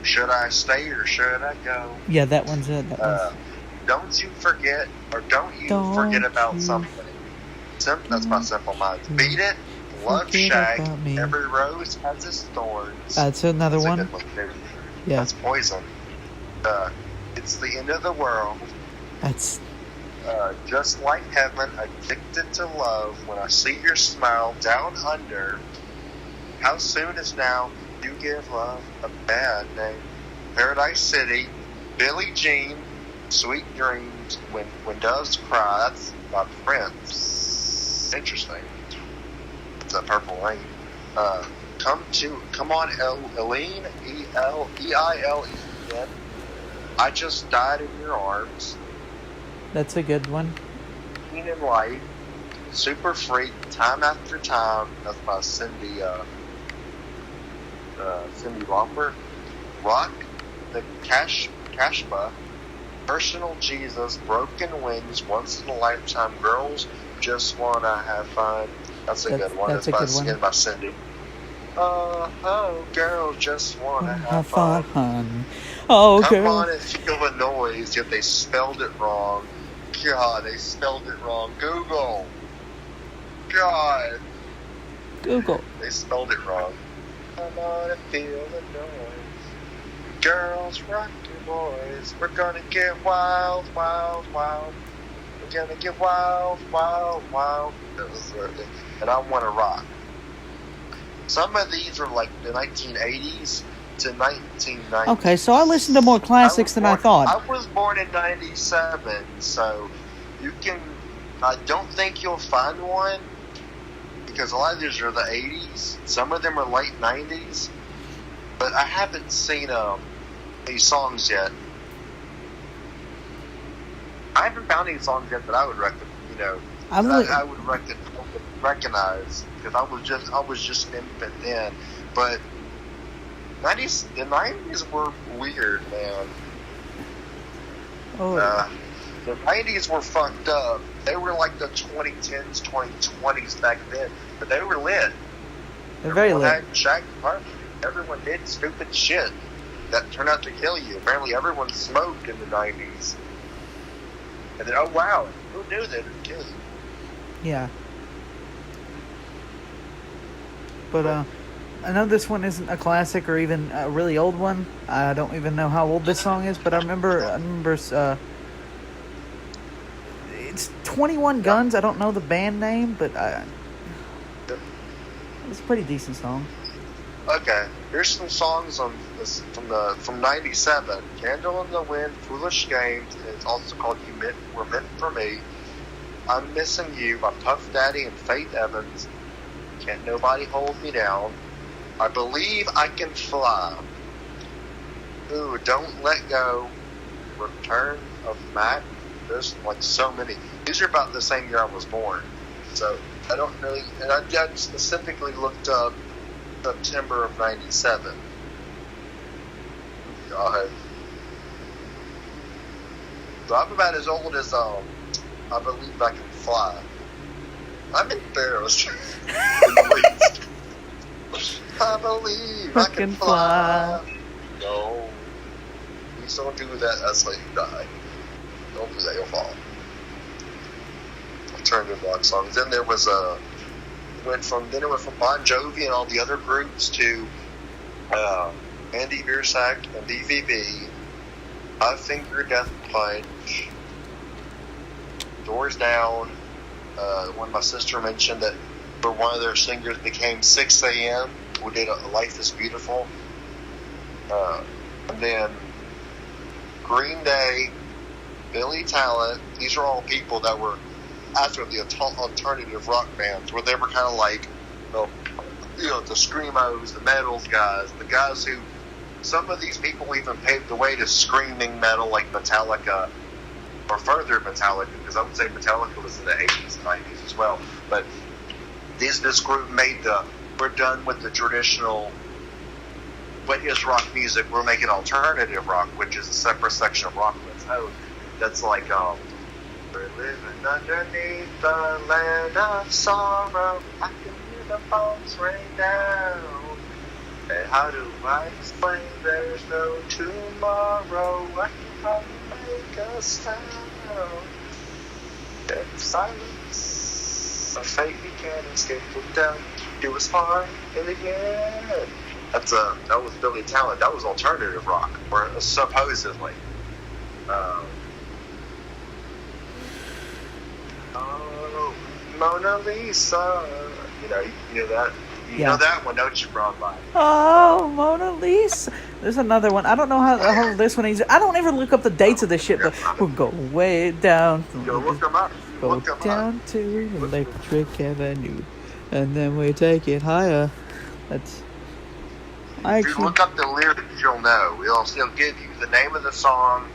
Should I Stay or Should I Go? Yeah, that one's it. Don't You Forget, or Don't You Forget About Something. That's my Simple Minds. Beat It. Love Shack. Every Rose Has Its Thorns. That's another one. Yeah. That's Poison. It's the End of the World. That's Just Like Heaven, Addicted to Love, When I See Your Smile, Down Under, How Soon Is Now, You Give Love a Bad Name, Paradise City, Billie Jean, Sweet Dreams, When Doves Cry. That's by Prince. Interesting. It's a Purple Rain. Come On Eileen, E-L-E-I-L-E-N. I Just Died in Your Arms. That's a good one. Keen in Light, Super Freak, Time After Time. That's by Cindy Lauper. Rock, the Kashba, Personal Jesus, Broken Wings, Once in a Lifetime, Girls Just Wanna Have Fun. That's a good one. That's a good one. Again by Cindy. Oh, girls just wanna have fun. Oh, Come on and feel the noise, yet they spelled it wrong. God, they spelled it wrong. Google. God. Google. They spelled it wrong. Come on and feel the noise. Girls, rock your boys. We're gonna get wild, wild, wild. We're gonna get wild, wild, wild. And I wanna rock. Some of these are like the 1980s to 1990s. Okay, so I listened to more classics than I thought. I was born in 97, so I don't think you'll find one, because a lot of these are the 80s. Some of them are late 90s, but I haven't seen these songs yet. I haven't found any songs yet that I would I would recognize, because I was just an infant then. But the 90s were weird, man. Oh. The 90s were fucked up. They were like the 2010s, 2020s back then, but they were lit. They're very lit. Everyone did stupid shit that turned out to kill you. Apparently, everyone smoked in the 90s. And then, oh wow, who knew that it would kill you? Yeah. But I know this one isn't a classic or even a really old one. I don't even know how old this song is, but I remember it's 21 Guns. I don't know the band name, but it's a pretty decent song. Okay, here's some songs from '97. Candle in the Wind, Foolish Games, and it's also called Were Meant for Me. I'm Missing You by Puff Daddy and Faith Evans. Can't Nobody Hold Me Down. I Believe I Can Fly. Ooh, Don't Let Go. Return of Mac. There's like so many. These are about the same year I was born. So I don't really, and I specifically looked up September of '97. God. So I'm about as old as I Believe I Can Fly. I'm embarrassed. I believe I can fly. No. Please don't do that. That's how you die. Don't do that, you'll fall. Alternative rock songs. Then there was it went from Bon Jovi and all the other groups to Andy Biersack and DVB, Five Finger Death Punch, Doors Down. When my sister mentioned that where one of their singers became 6 a.m., who did Life is Beautiful. And then Green Day, Billy Talent, these are all people that were after the alternative rock bands, where they were kind of like, the screamos, the metals guys, the guys who, some of these people even paved the way to screaming metal like Metallica, or further Metallica, because I would say Metallica was in the 80s and 90s as well. But this group made we're done with the traditional, what is rock music, we're making alternative rock, which is a separate section of rock that's like, we're living underneath the land of sorrow, I can hear the bombs rain down, and how do I explain there's no tomorrow, I can hardly make a sound, and silence, a fate we can't escape from down, do us harm in the end. That was Billy Talent. That was alternative rock, or supposedly. Oh, Mona Lisa. You know that. You know that one, don't you, Broadline? Oh, Mona Lisa. There's another one. I don't know how this one is. I don't ever look up the dates of this shit, but we'll go way down. Go look them up. Go down to Electric Avenue, and then we take it higher. If you look up the lyrics, you'll know. It'll give you the name of the song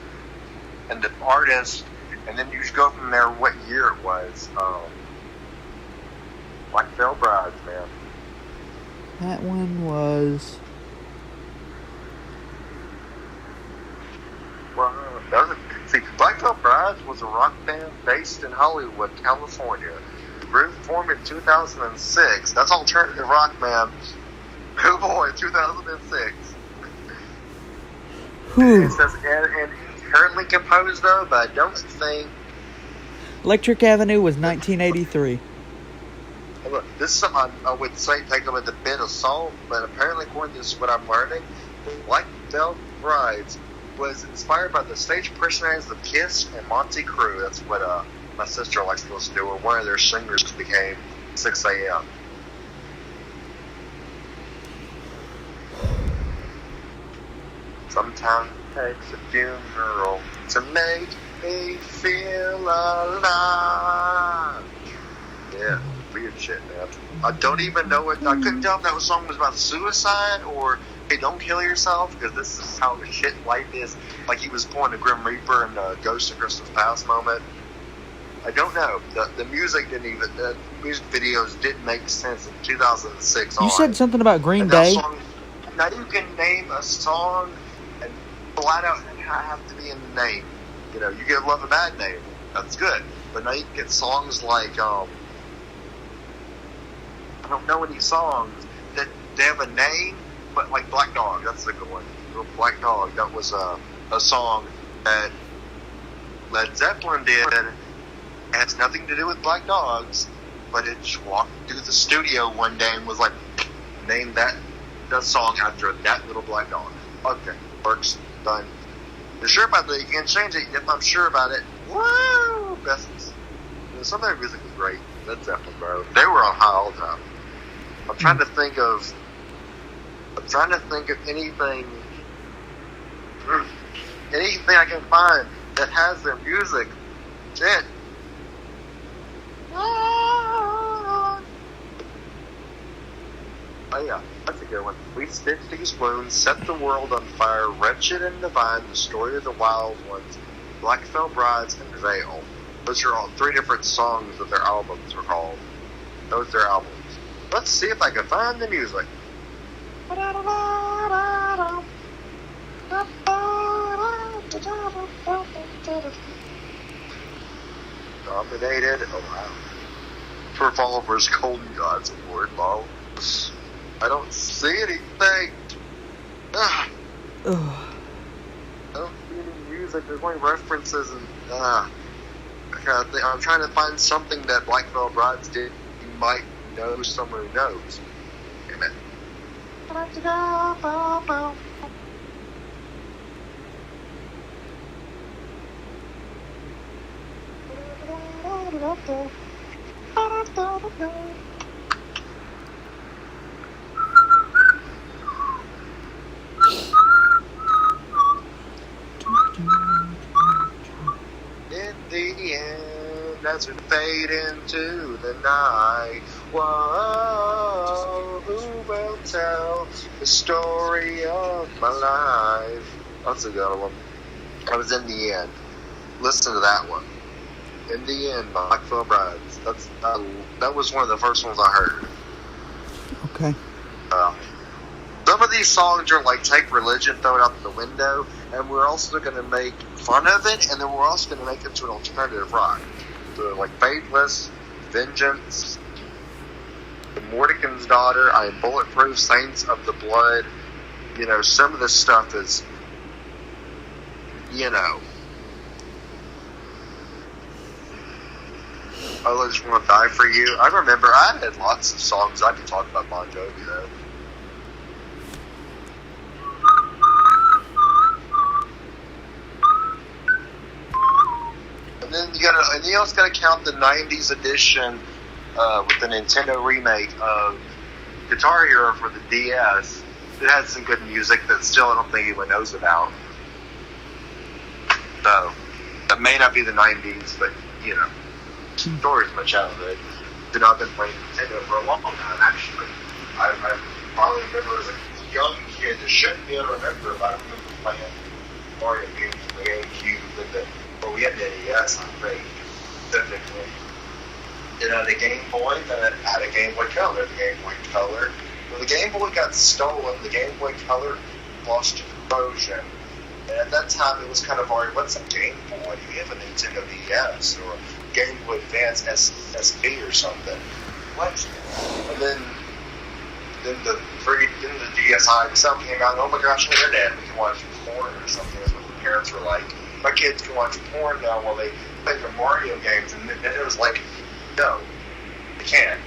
and the artist, and then you just go from there what year it was. Black Veil Brides, man. That one was... Well, Black Veil Brides was a rock band based in Hollywood, California. The group formed in 2006. That's alternative rock, man. Oh boy, 2006. It says, and currently composed of, but I don't think... Electric Avenue was 1983. Look, this is something I would say take them with a bit of salt, but apparently according to this, what I'm learning, Black Veil Brides was inspired by the stage personalities of Kiss and Monty Crew. That's what my sister likes to listen to, or one of their singers became 6 a.m. Sometimes it takes a funeral to make me feel alive. Yeah, weird shit, man. I don't even know what. I couldn't tell if that song was about suicide or hey, don't kill yourself, because this is how shit life is. Like he was pulling a Grim Reaper and Ghost of Christmas Past moment. I don't know. The music didn't even. The music videos didn't make sense in 2006. You said something about Green Day. Now you can name a song and flat out and have to be in the name. You get Love a Bad Name. That's good. But now you can get songs like I don't know any songs that they have a name, but like Black Dog. That's a good one. Black Dog. That was a song that Led Zeppelin did. It has nothing to do with black dogs, but it just walked through the studio one day and was like, name that song after that little black dog. Okay, works, done. You're sure about that? You can't change it. If I'm sure about it, woo! Best. Some of their music was great. Led Zeppelin, bro. They were on high all the time. I'm trying to think of anything I can find that has their music. Shit. Oh yeah, that's a good one. We stitch these wounds, set the world on fire, wretched and divine, the story of the wild ones, Black Veil Brides, and Veil. Those are all 3 different songs that their albums were called. Those are their albums. Let's see if I can find the music. Nominated. Oh wow. Revolver's Golden Gods Award, lol. I don't see anything. I don't see any music. There's only references and I'm trying to find something that Black Veil Brides did. You might know someone who knows. Amen. the end as we fade into the night. Whoa, who will tell the story of my life? That's a good one. I was in the end. Listen to that one. In the End by Black Veil Brides. That was one of the first ones I heard. Okay. Some of these songs are like take religion, throw it out the window, and we're also going to make fun of it, and then we're also going to make it to an alternative rock. So like Faithless, Vengeance, The Mordican's Daughter, I Am Bulletproof, Saints of the Blood. You know, some of this stuff is, you know, I Just Want to Die For You. I remember I had lots of songs. I could talk about Bon Jovi though. And then you also gotta count the '90s edition with the Nintendo remake of Guitar Hero for the DS. It had some good music that still I don't think anyone knows about. So that may not be the '90s, but you know. Stories of my childhood. You know, I've been playing Nintendo for a long time, actually. I probably remember as a young kid, I shouldn't be able to remember, but I remember playing Mario games on the GameCube, but we had the NES, I think, specifically. You know, the Game Boy, that had a Game Boy Color, When the Game Boy got stolen, the Game Boy Color lost corrosion. And at that time, it was kind of already, what's a Game Boy? Do you have a Nintendo DS or a Game Boy Advance SP or something? What? And then the DSi XL came out, and oh my gosh, internet, we can watch porn or something. That's what the parents were like. My kids can watch porn now while they play their Mario games, and then it was like, no, they can't.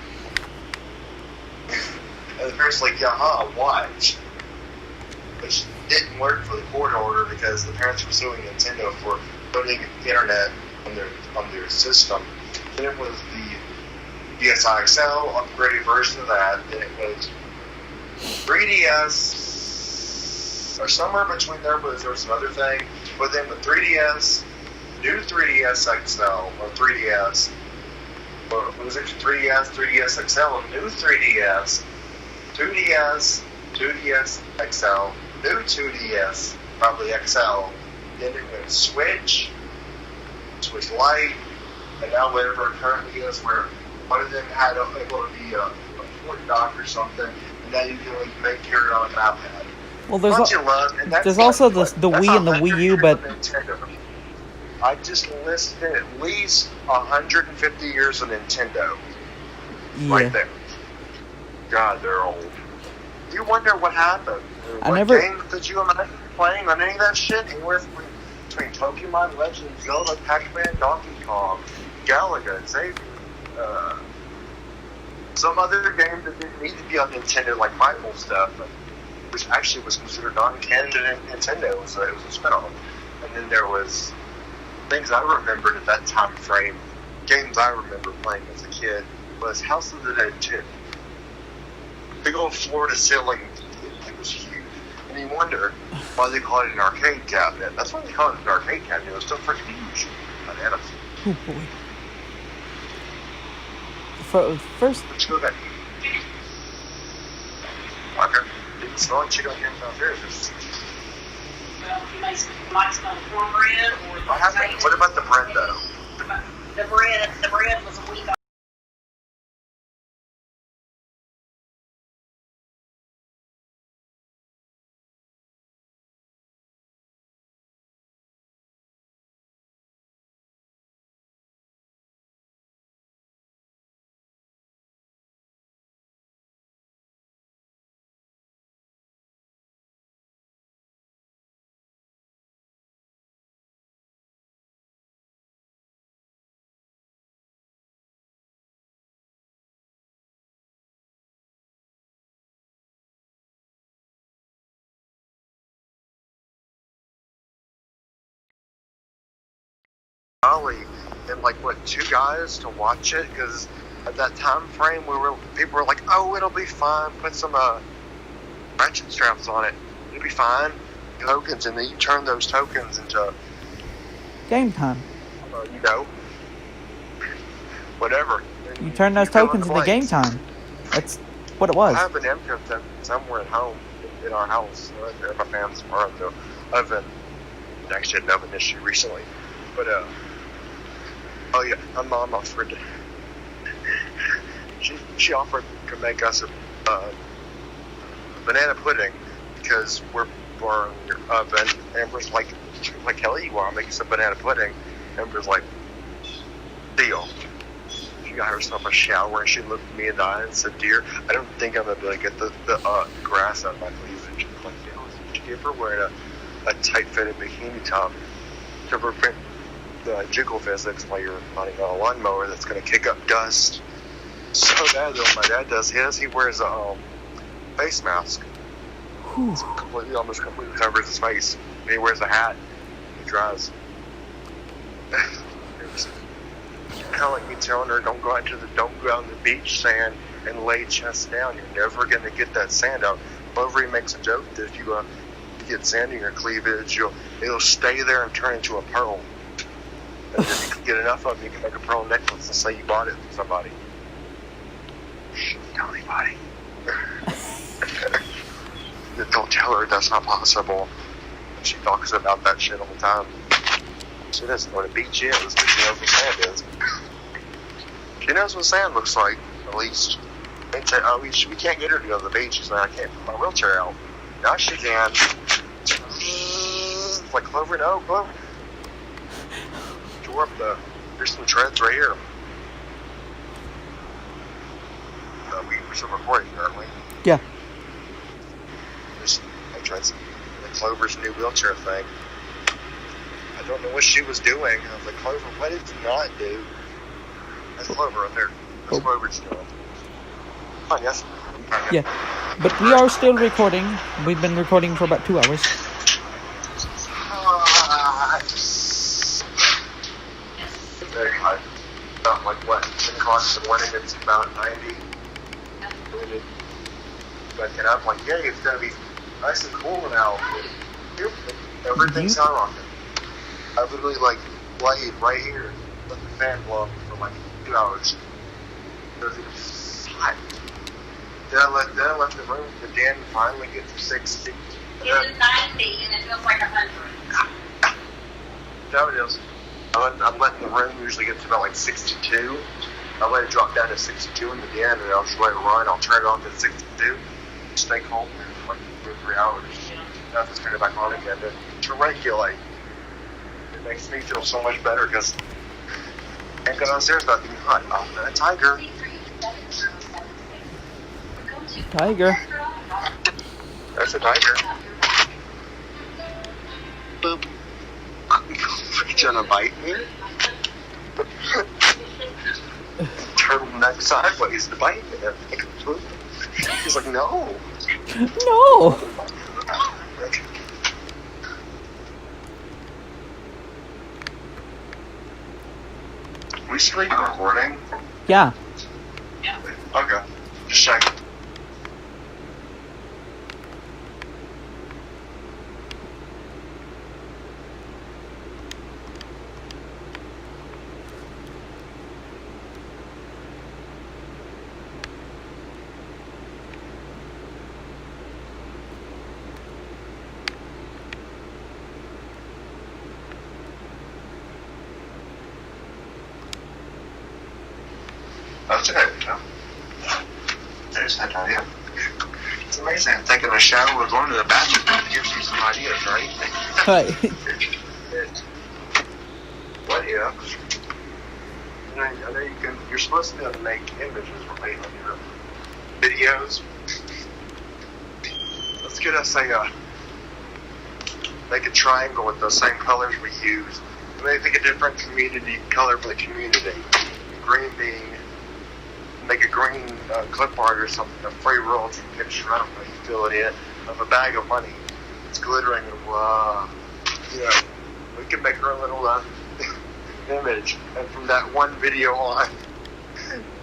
And the parents were like, watch. Which didn't work for the court order because the parents were suing Nintendo for putting internet on their system. Then it was the DSi XL, upgraded version of that. Then it was 3DS, or somewhere between there was some other thing. But then with 3DS, new 3DS XL, or 3DS, or was it 3DS, 3DS XL, new 3DS, 2DS, 2DS XL, new 2DS, probably XL, then it went Switch Lite, and now whatever it currently is, where one of them had able to be a port dock or something, and now you can make your own iPad. Well, there's also the Wii and the Wii U, but I just listed at least 150 years of Nintendo. Yeah. Right there. God, they're old. You wonder what happened. What games did you imagine playing on any of that shit? Anywhere between Pokemon, Legends, Zelda, Pac-Man, Donkey Kong, Galaga, Xavier, some other game that didn't need to be on Nintendo, like Bible stuff, which actually was considered non-canon to Nintendo. It was a spin-off. And then there was things I remembered at that time frame. Games I remember playing as a kid was House of the Dead 2. Big old floor-to-ceiling. It was huge. And you wonder why they call it an arcade cabinet. That's why they call it an arcade cabinet. It was so freaking huge. Bananas. Oh boy. First. Let's go back. Okay. Didn't smell like chicken again downstairs. Well, you might smell the cornbread or the what about the bread though? The bread was a week old. And like what, 2 guys to watch it, because at that time frame people were like, oh, it'll be fine, put some ratchet straps on it, it'll be fine, tokens, and then you turn those tokens into game time. whatever. And You turn those fill in tokens the into game blanks. time. That's what it was. I have an MCO token somewhere at home in our house. At my family's farm, though. I've actually had an oven issue recently. But, oh yeah, my mom offered, she offered to make us a banana pudding because we're borrowing your oven. Amber's like, hell, you want to make us a banana pudding? Amber's like, deal. She got herself a shower and she looked me in the eye and said, dear, I don't think I'm going to be able to get the grass out of my cleavage. I'm like, yeah, what you give her wearing a tight-fitted bikini top to prevent the jiggle physics while you're running on a lawnmower that's going to kick up dust. So bad that when my dad does his, he wears a face mask. It's almost completely covers his face. And he wears a hat. He drives. It's kind of like me telling her, don't go out on the beach sand and lay chest down. You're never going to get that sand out. Bovary makes a joke that if you get sand in your cleavage, it'll stay there and turn into a pearl. And if you can get enough of it, you can make a pearl necklace and say you bought it from somebody. Tell anybody. Don't tell her that's not possible. She talks about that shit all the time. She doesn't know what a beach is, but she knows what sand is. She knows what sand looks like, at least. They say, oh, we can't get her to go to the beach. She's like, I can't put my wheelchair out. Now she can. It's like Clover, no, Clover. Tore up here's some treads right here. We're still recording, aren't we? Yeah. I tried some Clover's new wheelchair thing. I don't know what she was doing. I was like, Clover, what did you not do? That's Clover up there. That's Clover's doing. Fine, yes? Yeah. But we are still recording. We've been recording for about 2 hours. Very high. About like what? 10 o'clock in the morning, it's about 90. And I'm like, yay, it's going to be nice and cool now. Everything's skyrocketing. I literally laid right here, let the fan blow for like 2 hours. It was hot. Then I left the room. The Dan finally gets to 60. It is 90 and it feels like 100. No, it is. I'm letting the room usually get to about like 62. I let it drop down to 62 in the den, and I'll just let it run. I'll turn it on to 62. Stay cold for like 2 or 3 hours. Now just turn it back on again to regulate. It makes me feel so much better because I can't go downstairs without being hot. Oh, a tiger. Tiger. There's a tiger. Boop. He's gonna bite me. Turtleneck sideways to bite me. He's like, no. No. We still even recording? Yeah. Okay. Just checking. That's a good idea. There's that idea. It's amazing. Taking a shower or going to the bathroom gives you some ideas, right? Right. What if? I know you can. You're supposed to be able to make images right on your videos. Let's get us make a triangle with the same colors we use. And maybe pick a different community color for the community. Green being. Make a green clip art or something, a free royalty picture, I don't know, you fill it in, of a bag of money. It's glittering and we can make our little image. And from that one video on,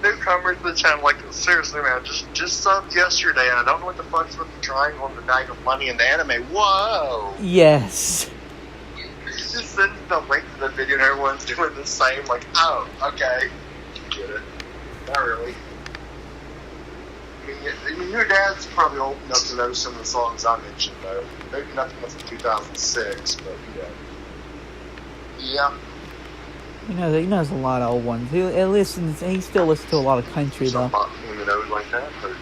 newcomers to the channel, like, seriously, man, just subbed yesterday, and I don't know what the fuck's with the triangle and the bag of money in the anime. Whoa! Yes. Just send the link to the video and everyone's doing the same, like, oh, okay. Get it? Not really. I mean, your dad's probably old enough to know some of the songs I mentioned, though. Maybe nothing from 2006, but yeah. He knows a lot of old ones. He still listens to a lot of country, though. Like that, or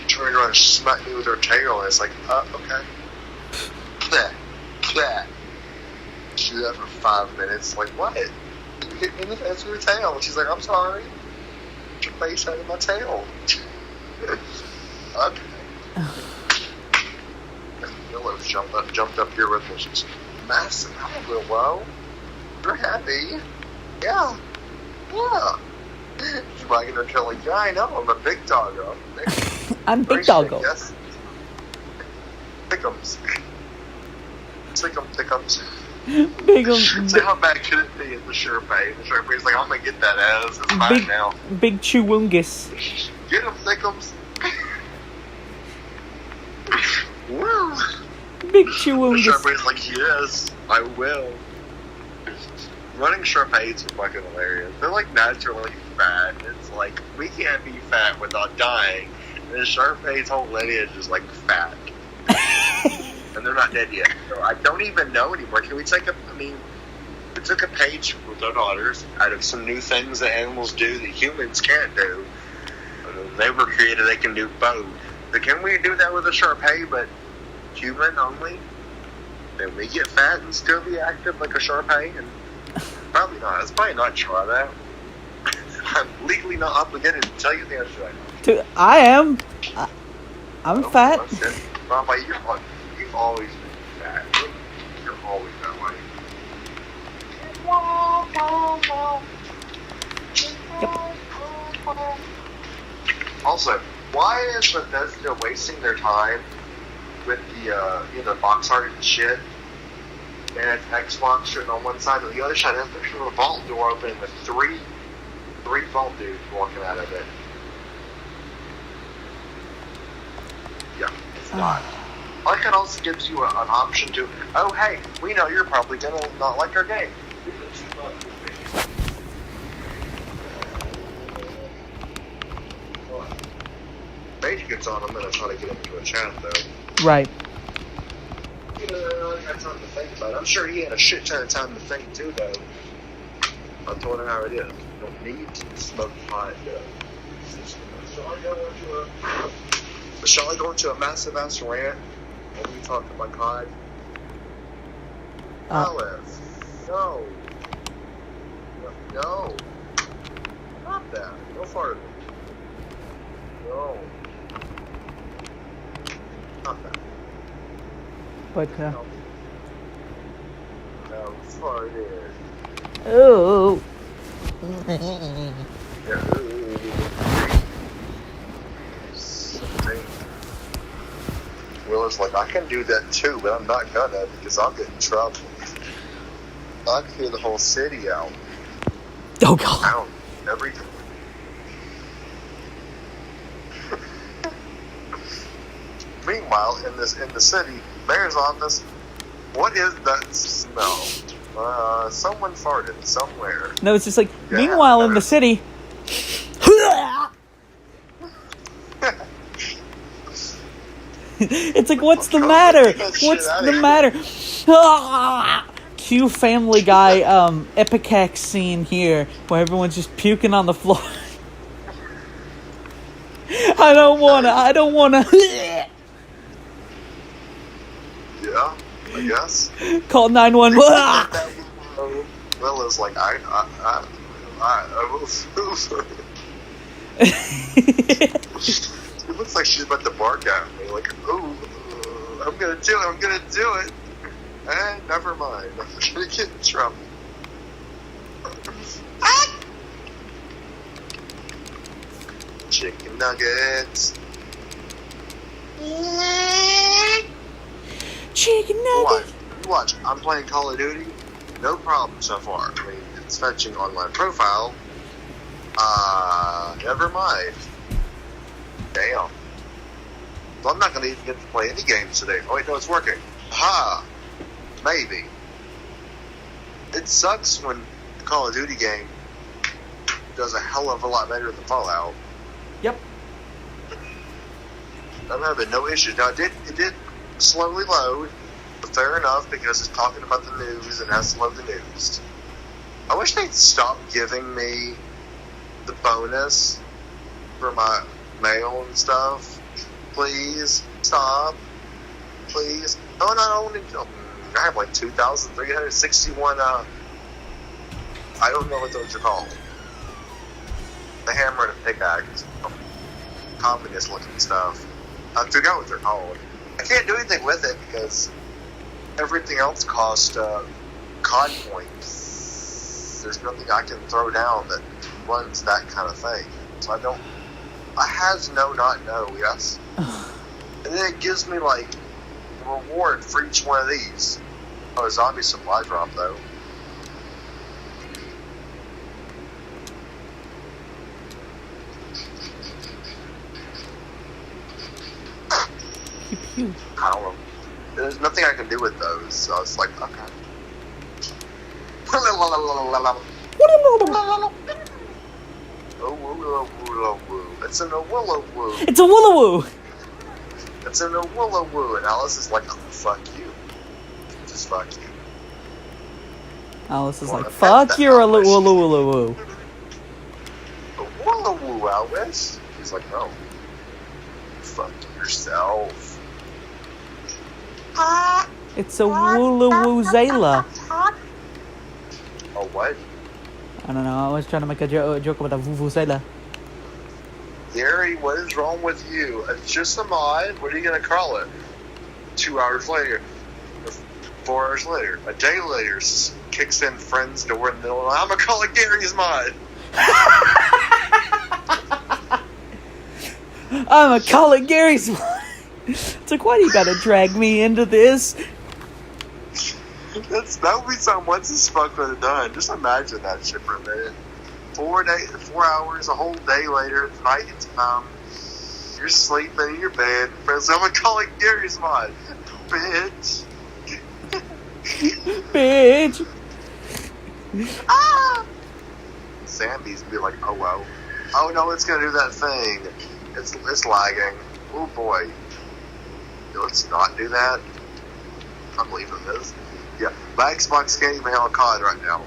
turn around and smack me with her tail, and it's like, okay. Bleh. She did that for 5 minutes. Like, what? You hit me in the face with your tail. And she's like, I'm sorry. Get your face out of my tail. Okay. Willow jumped up here with me. She's massive. Hi, Willow. You're happy. Yeah. She's wagging her tail like, yeah, I know. I'm a big doggo. I'm big doggo. Yes. Thickums. Big So how bad could it be in the Sherpay? The Sherpay's like, I'm gonna get that ass. It's fine now. Big Chewungus. Get him, Thickums. Woo. Big Chewungus. The Sherpay's like, yes, I will. Running Sherpays are fucking hilarious. They're like naturally fat. It's like, we can't be fat without dying. And the Sherpay's whole lineage is like fat. And they're not dead yet. So I don't even know anymore. Can we take we took a page with our daughters out of some new things that animals do that humans can't do. They were created, they can do both. But can we do that with a Sharpei, but human only? Can we get fat and still be active like a Sharpei? And probably not. Let's probably not try that. I'm legally not obligated to tell you the answer right now. I am. I'm fat. Mama, you've always been fat. You're always that way. Yep. Also, why is Bethesda wasting their time with the box art and shit? And it's Xbox sitting on one side, and the other side has a picture of a vault door open with three vault dudes walking out of it. Yeah, it's not. Like, it also gives you an option to, oh, hey, we know you're probably going to not like our game. Page gets on, I'm going to try to get him into a chat, though. Right. I don't have time to think about it. I'm sure he had a shit ton of time to think, too, though. I told him how it is. You don't need to smoke pot, Shall I go into a massive ass rant? When we talk about COD? Alice. No. No. Not that. No farther. No. Not that. But, No, farther. Oh. Willer's like, I can do that too, but I'm not gonna because I'll get in trouble. I can hear the whole city out. Oh, God. Out. Everything. Meanwhile, in the city, mayor's office, what is that smell? Someone farted somewhere. No, it's just like, meanwhile, in the city. It's like, what's the matter? What's the matter? Cue Family Guy Epicax scene here, where everyone's just puking on the floor. I don't wanna. Yeah, I guess. Call 911. Well, it's like I will. It looks like she's about to bark at me, like, "Ooh, I'm gonna do it." And never mind, I'm gonna get in trouble. Chicken nuggets. Chicken nuggets. Watch. I'm playing Call of Duty. No problem so far. I mean, it's fetching on my profile. Never mind. Damn. Well, I'm not going to even get to play any games today. Oh, wait, no, it's working. Ha! Maybe. It sucks when the Call of Duty game does a hell of a lot better than Fallout. Yep. I'm having no issues. Now, it did slowly load, but fair enough, because it's talking about the news and has to load the news. I wish they'd stop giving me the bonus for my mail and stuff. Please, stop. Please. Oh, not only... I have like 2,361, I don't know what those are called. The hammer and a pickaxe. Communist looking stuff. I forgot what they're called. I can't do anything with it because everything else costs COD points. There's nothing I can throw down that runs that kind of thing. So I has no, not no, yes. And then it gives me like a reward for each one of these. Oh, a zombie supply drop though. Pew pew. I don't know. There's nothing I can do with those, so it's like, okay. It's in a willow woo. It's a Willowoo! It's in a willow woo. And Alice is like, oh, fuck you. Just fuck you. Alice is like, fuck you're a Willowoo. A willow woo, Alice. He's like, no. Fuck yourself. It's a Willowoo Zayla. Oh, what? I don't know, I was trying to make a joke about a Vuvuzela. Gary, what is wrong with you? It's just a mod. What are you going to call it? 2 hours later. 4 hours later. A day later, kicks in friend's door in the middle of the night. I'm going to call it Gary's mod. I'm going to call it Gary's mod. It's like, why do you got to drag me into this? That would be something once this fuck would have done. Just imagine that shit for a minute. 4 hours, a whole day later, it's night time. You're sleeping in your bed. Friends, I'm gonna call it Gary's mod. Bitch. Bitch. Ah! Sandy's be like, oh well. Oh no, it's gonna do that thing. It's lagging. Oh boy. Let's not do that. I'm leaving this. Yeah, my Xbox can't even handle COD right now.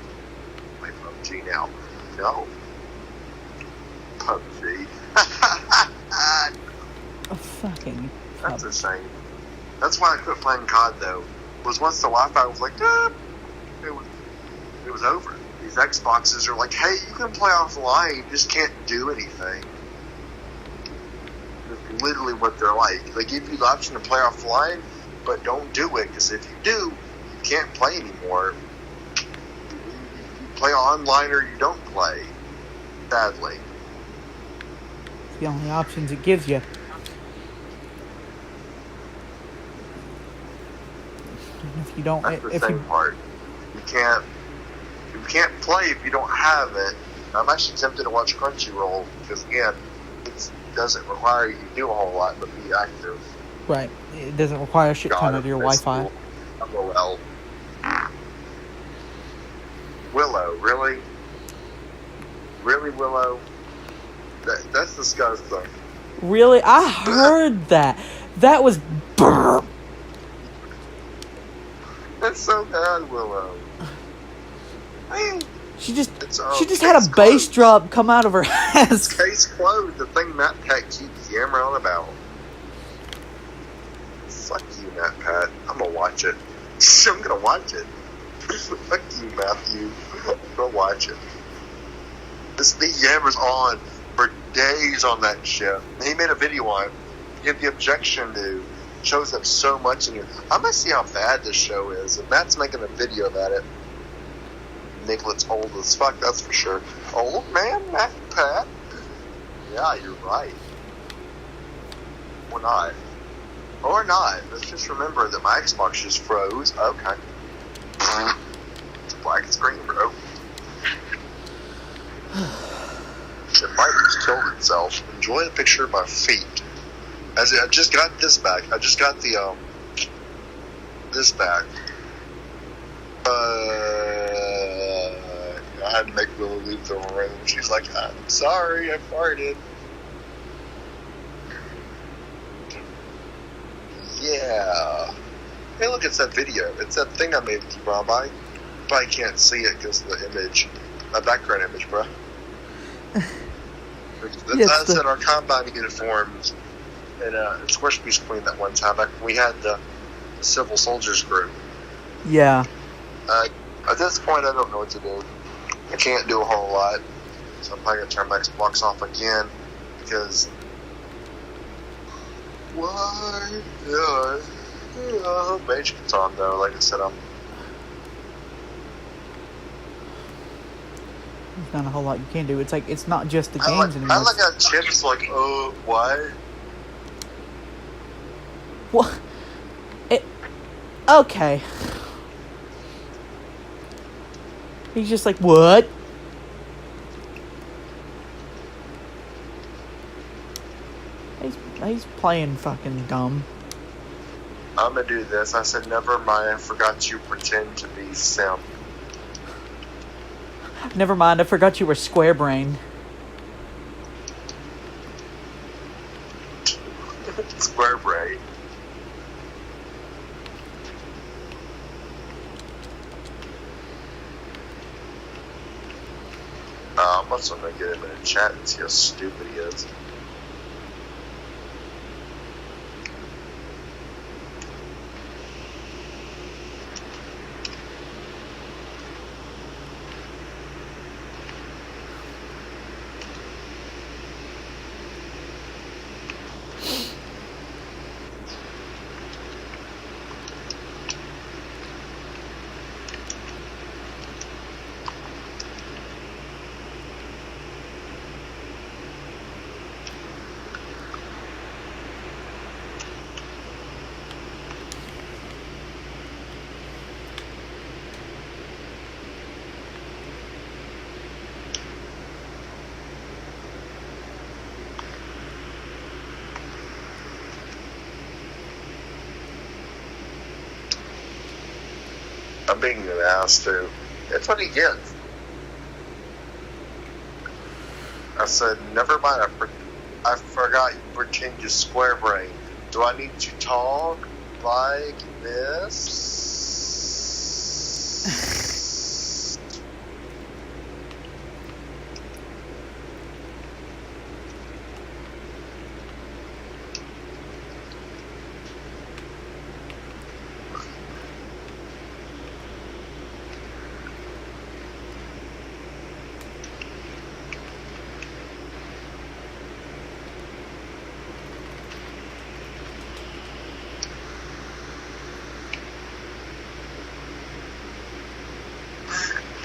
My PUBG now. No. PUBG. Fucking. That's a shame. That's why I quit playing COD though. Was once the Wi-Fi was like, it was over. These Xboxes are like, hey, you can play offline, you just can't do anything. That's literally what they're like. They give you the option to play offline, but don't do it, because if you do, you can't play anymore. You play online or you don't play. Sadly. It's the only options it gives you. If you don't, That's the same part. You can't play if you don't have it. I'm actually tempted to watch Crunchyroll because again, it doesn't require you to do a whole lot but be active. Right. It doesn't require a shit ton of your Wi-Fi. LOL. Willow, really? Really, Willow? That's disgusting. Really? I heard that. That was burp. That's so bad, Willow. She just had a bass drop come out of her ass. Case closed. The thing Matt Pat keeps yammering on about. Fuck you, Matt Pat. I'm gonna watch it. I'm gonna watch it. Fuck you, Matthew. I'm gonna watch it. He yammers on for days on that shit. He made a video on it. If the objection to shows up so much in here. I'm gonna see how bad this show is. And Matt's making a video about it. Nicholas old as fuck, that's for sure. Old man, Matt Pat. Yeah, you're right. Or not. Or not. Let's just remember that my Xbox just froze. Okay. It's a black screen, bro. It might have just killed itself. Enjoy the picture of my feet. I just got this back. I just got the this back. I had to make Willow leave the room. She's like, I'm sorry, I farted. Yeah. Hey, look, it's that video. It's that thing I made with you, Rob. I probably can't see it because of the image. My background image, bro. That's in our Combine uniforms in Squish Beast Queen that one time. Back when we had the Civil Soldiers group. Yeah. At this point, I don't know what to do. I can't do a whole lot. So I'm probably going to turn my Xbox off again because... Why? Yeah. Mage gets on, though. Like I said, There's not a whole lot you can do. It's like, it's not just the games anymore. I like how Chip's like, oh, what? What? Okay. He's just like, what? He's playing fucking dumb. I'm gonna do this. I said, never mind, I forgot you pretend to be simp. Never mind, I forgot you were square-brained. Square brain. I'm also gonna get him in a chat and see how stupid he is. I'm being an ass too. That's what he gets. I said, never mind. I forgot you pretend you're square brain. Do I need to talk like this?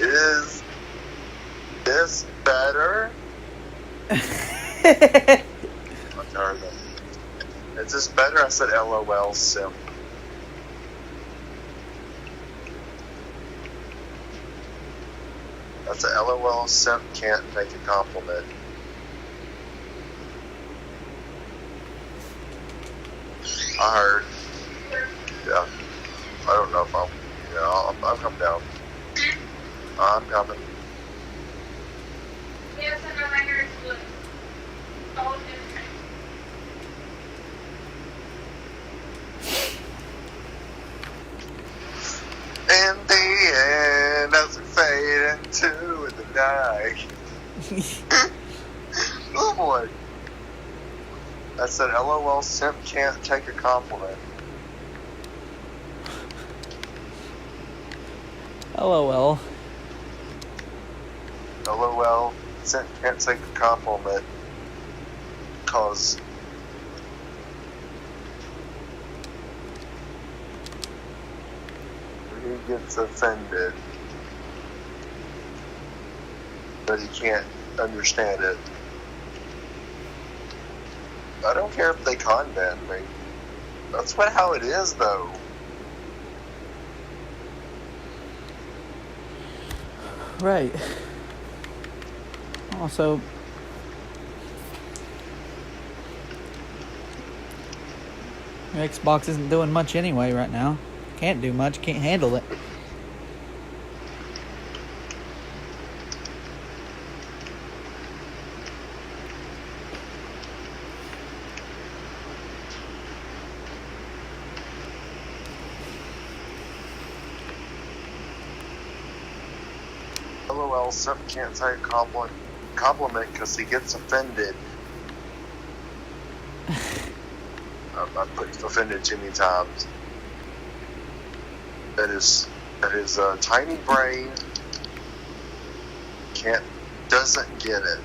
Is this better? Is this better? I said LOL simp. That's a LOL simp can't make a compliment. I heard. Yeah. I don't know if I'm... Yeah, I'll come down. I'm coming. Yes, I know my hair is blue. Oh, In the end, as we fade into the night. Oh boy. I said, LOL simp can't take a compliment. LOL. LOL simp can't take a compliment. Cause he gets offended. But he can't understand it. I don't care if they con ban me. That's how it is, though. Right. Also, your Xbox isn't doing much anyway right now. Can't do much, can't handle it. LOL, something can't say compliment because he gets offended. I put offended too many times. That his tiny brain doesn't get it.